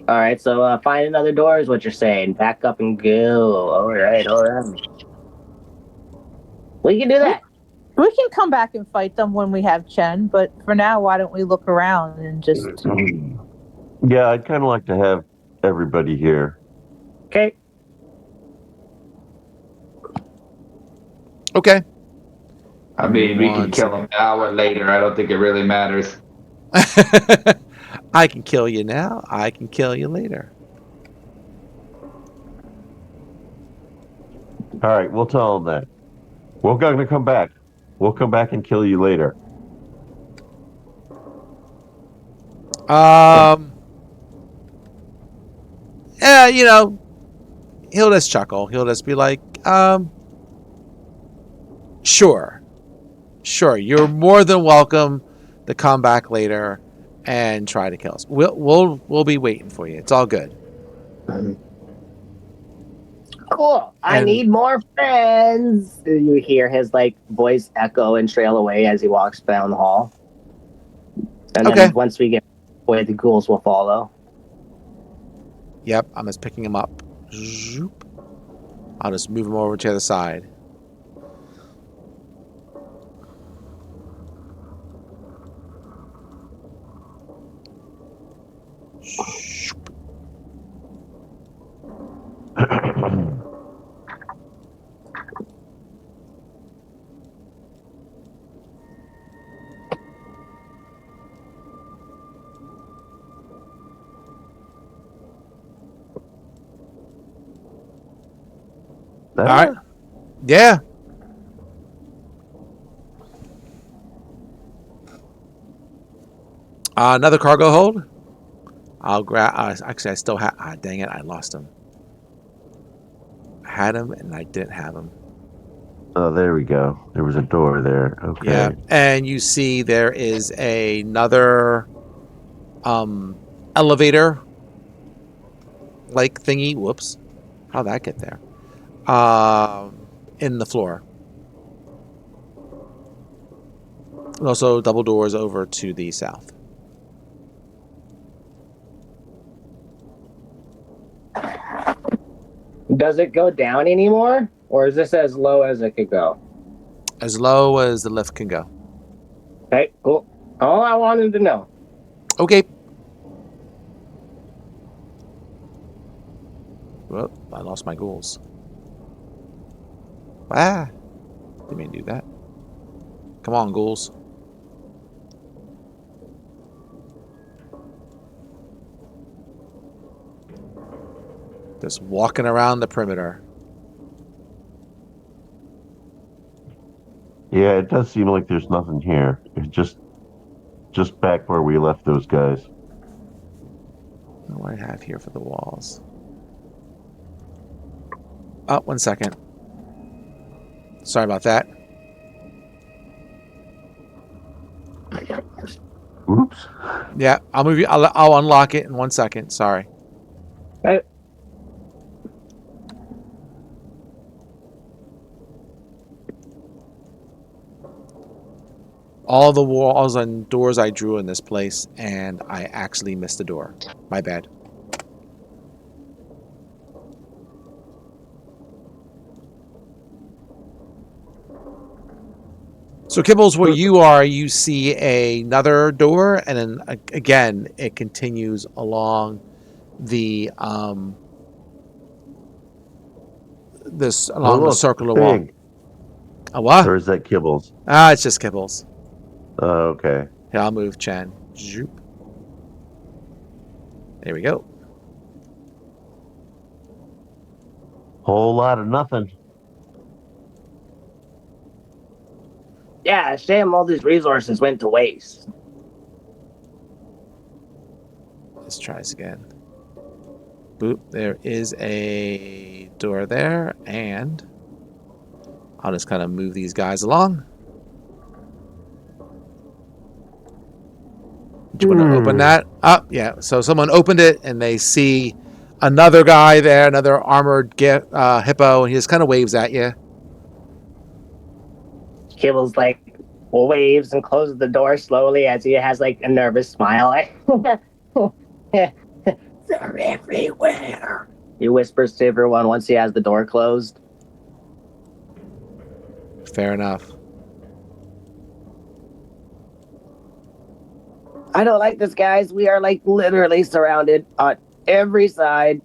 All right, so find another door is what you're saying. Back up and go. All right. We can do that. We can come back and fight them when we have Chen, but for now, why don't we look around and just... Yeah, I'd kind of like to have everybody here. Okay. Okay. I mean, we can kill them now or later. I don't think it really matters. I can kill you now. I can kill you later. All right, we'll tell them that. We're going to come back. We'll come back and kill you later. Yeah, he'll just chuckle. He'll just be like, sure. You're more than welcome to come back later and try to kill us. We'll be waiting for you. It's all good. Cool. I need more friends. You hear his voice echo and trail away as he walks down the hall. And then once we get away, the ghouls will follow. Yep, I'm just picking him up. Zoop. I'll just move him over to the other side. All right. Yeah. Another cargo hold. I'll grab. Actually, I still have. Dang it! I lost him. I had him, and I didn't have him. Oh, there we go. There was a door there. Okay. Yeah, and you see there is another elevator thingy. Whoops! How'd that get there? In the floor. And also double doors over to the south. Does it go down anymore? Or is this as low as it could go? As low as the lift can go. Okay, cool. All I wanted to know. Okay. Well, I lost my ghouls. Didn't mean to do that. Come on, ghouls. Just walking around the perimeter. Yeah, it does seem like there's nothing here. It's just back where we left those guys. What do I have here for the walls? Oh, 1 second. Sorry about that. Oops. Yeah, I'll move you. I'll unlock it in 1 second. Sorry. Right. All the walls and doors I drew in this place, and I actually missed a door. My bad. So, Kibbles, where you are, you see another door, and then again, it continues along the Oh, the look, circular wall. pig. A what? Or is that Kibbles? Ah, it's just Kibbles. Oh, okay. Here, I'll move Chen. Zoop. There we go. Whole lot of nothing. Yeah, shame all these resources went to waste. Let's try this again. Boop. There is a door there, and I'll just kind of move these guys along. Do you want to open that up? Yeah. So someone opened it, and they see another guy there, another armored hippo, and he just kind of waves at you. Kibble's like waves and closes the door slowly as he has like a nervous smile. They're everywhere. He whispers to everyone once he has the door closed. Fair enough. I don't like this, guys. We are like literally surrounded on every side.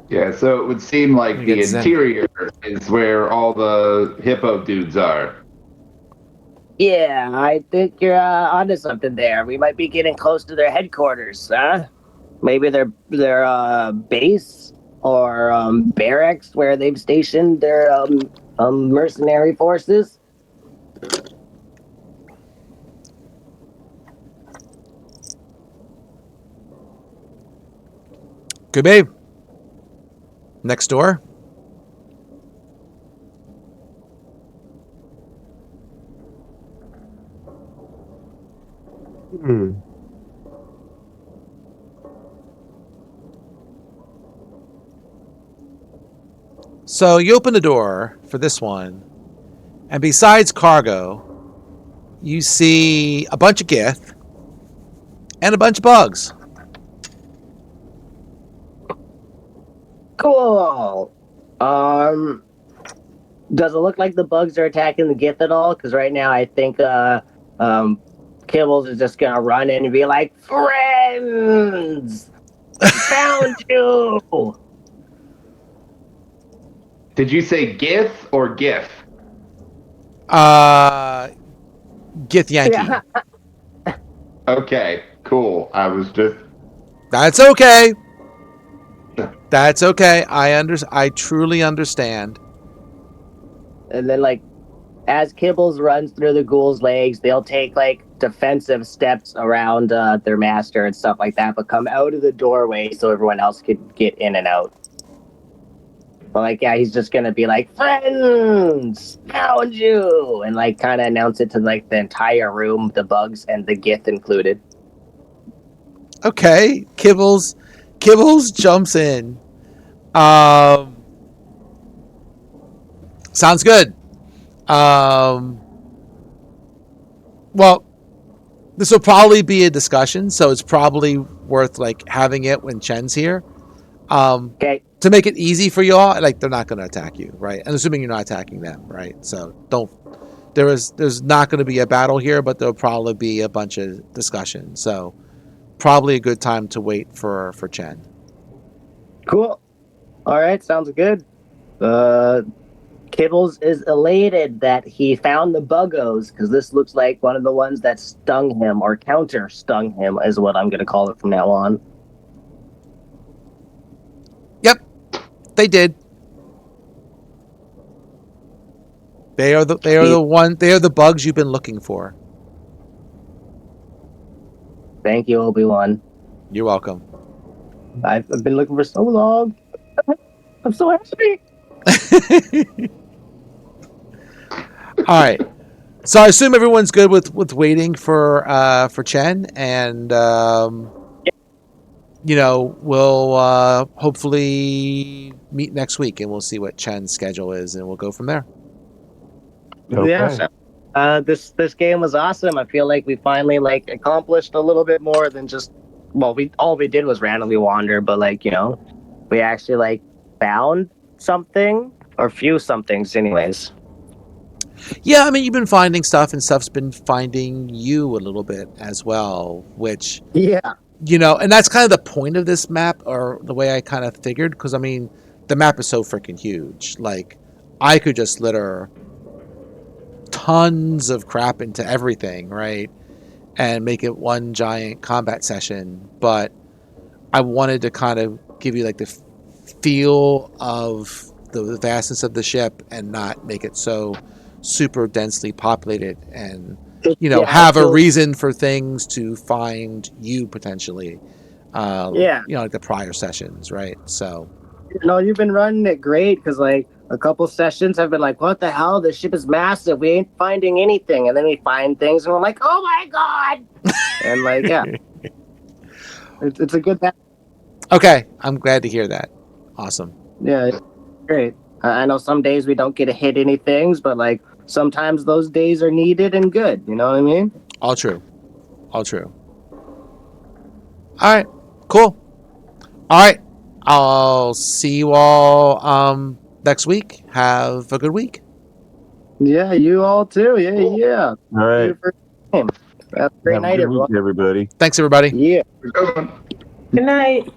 Yeah, so it would seem like the interior is where all the hippo dudes are. Yeah, I think you're onto something there. We might be getting close to their headquarters, huh? Maybe their base or barracks where they've stationed their mercenary forces. Good, babe. Next door. So you open the door for this one, and besides cargo, you see a bunch of gith and a bunch of bugs. Cool. Does it look like the bugs are attacking the Gith at all? Because right now I think Kibbles is just gonna run in and be like, "Friends, found you." Did you say GIF or GIF? Gith Yankee. Yeah. Okay, cool. I was just... That's okay. That's okay. I truly understand. And then, like, as Kibbles runs through the ghoul's legs, they'll take like defensive steps around their master and stuff like that, but come out of the doorway so everyone else could get in and out. But like, yeah, he's just gonna be like, "Friends, found you," and like kind of announce it to like the entire room, the bugs and the Gith included. Okay, Kibbles jumps in. Sounds good. Well, this will probably be a discussion, so it's probably worth like having it when Chen's here. Okay. To make it easy for y'all, like they're not going to attack you, right? And assuming you're not attacking them, right? So there's not going to be a battle here, but there'll probably be a bunch of discussion. So probably a good time to wait for Chen. Cool. All right, sounds good. Kibbles is elated that he found the buggos because this looks like one of the ones that stung him or counter stung him is what I'm going to call it from now on. Yep, they did. They are the bugs you've been looking for. Thank you, Obi-Wan. You're welcome. I've been looking for so long. I'm so happy. All right. So I assume everyone's good with waiting for Chen, and we'll hopefully meet next week, and we'll see what Chen's schedule is, and we'll go from there. Okay. Yeah. This game was awesome. I feel like we finally accomplished a little bit more than just all we did was randomly wander, but we actually found something or few somethings anyways. Yeah, I mean, you've been finding stuff, and stuff's been finding you a little bit as well, which Yeah. and that's kind of the point of this map, or the way I kind of figured, because I mean, the map is so freaking huge. Like, I could just litter tons of crap into everything, right, and make it one giant combat session. But I wanted to kind of give you the feel of the vastness of the ship, and not make it so super densely populated, and have a reason for things to find you potentially. Like the prior sessions, right? So you've been running it great, because a couple sessions have been what the hell, this ship is massive, we ain't finding anything, and then we find things and we're like, oh my god. And yeah, it's a good balance. Okay, I'm glad to hear that. Awesome. Yeah, great. I know some days we don't get to hit any things, but sometimes those days are needed and good. You know what I mean? All true. All true. All right. Cool. All right. I'll see you all next week. Have a good week. Yeah, you all too. Yeah. All right. Have a great night, Have a good week, everyone. everybody. Thanks, everybody. Yeah. Good one. Good night.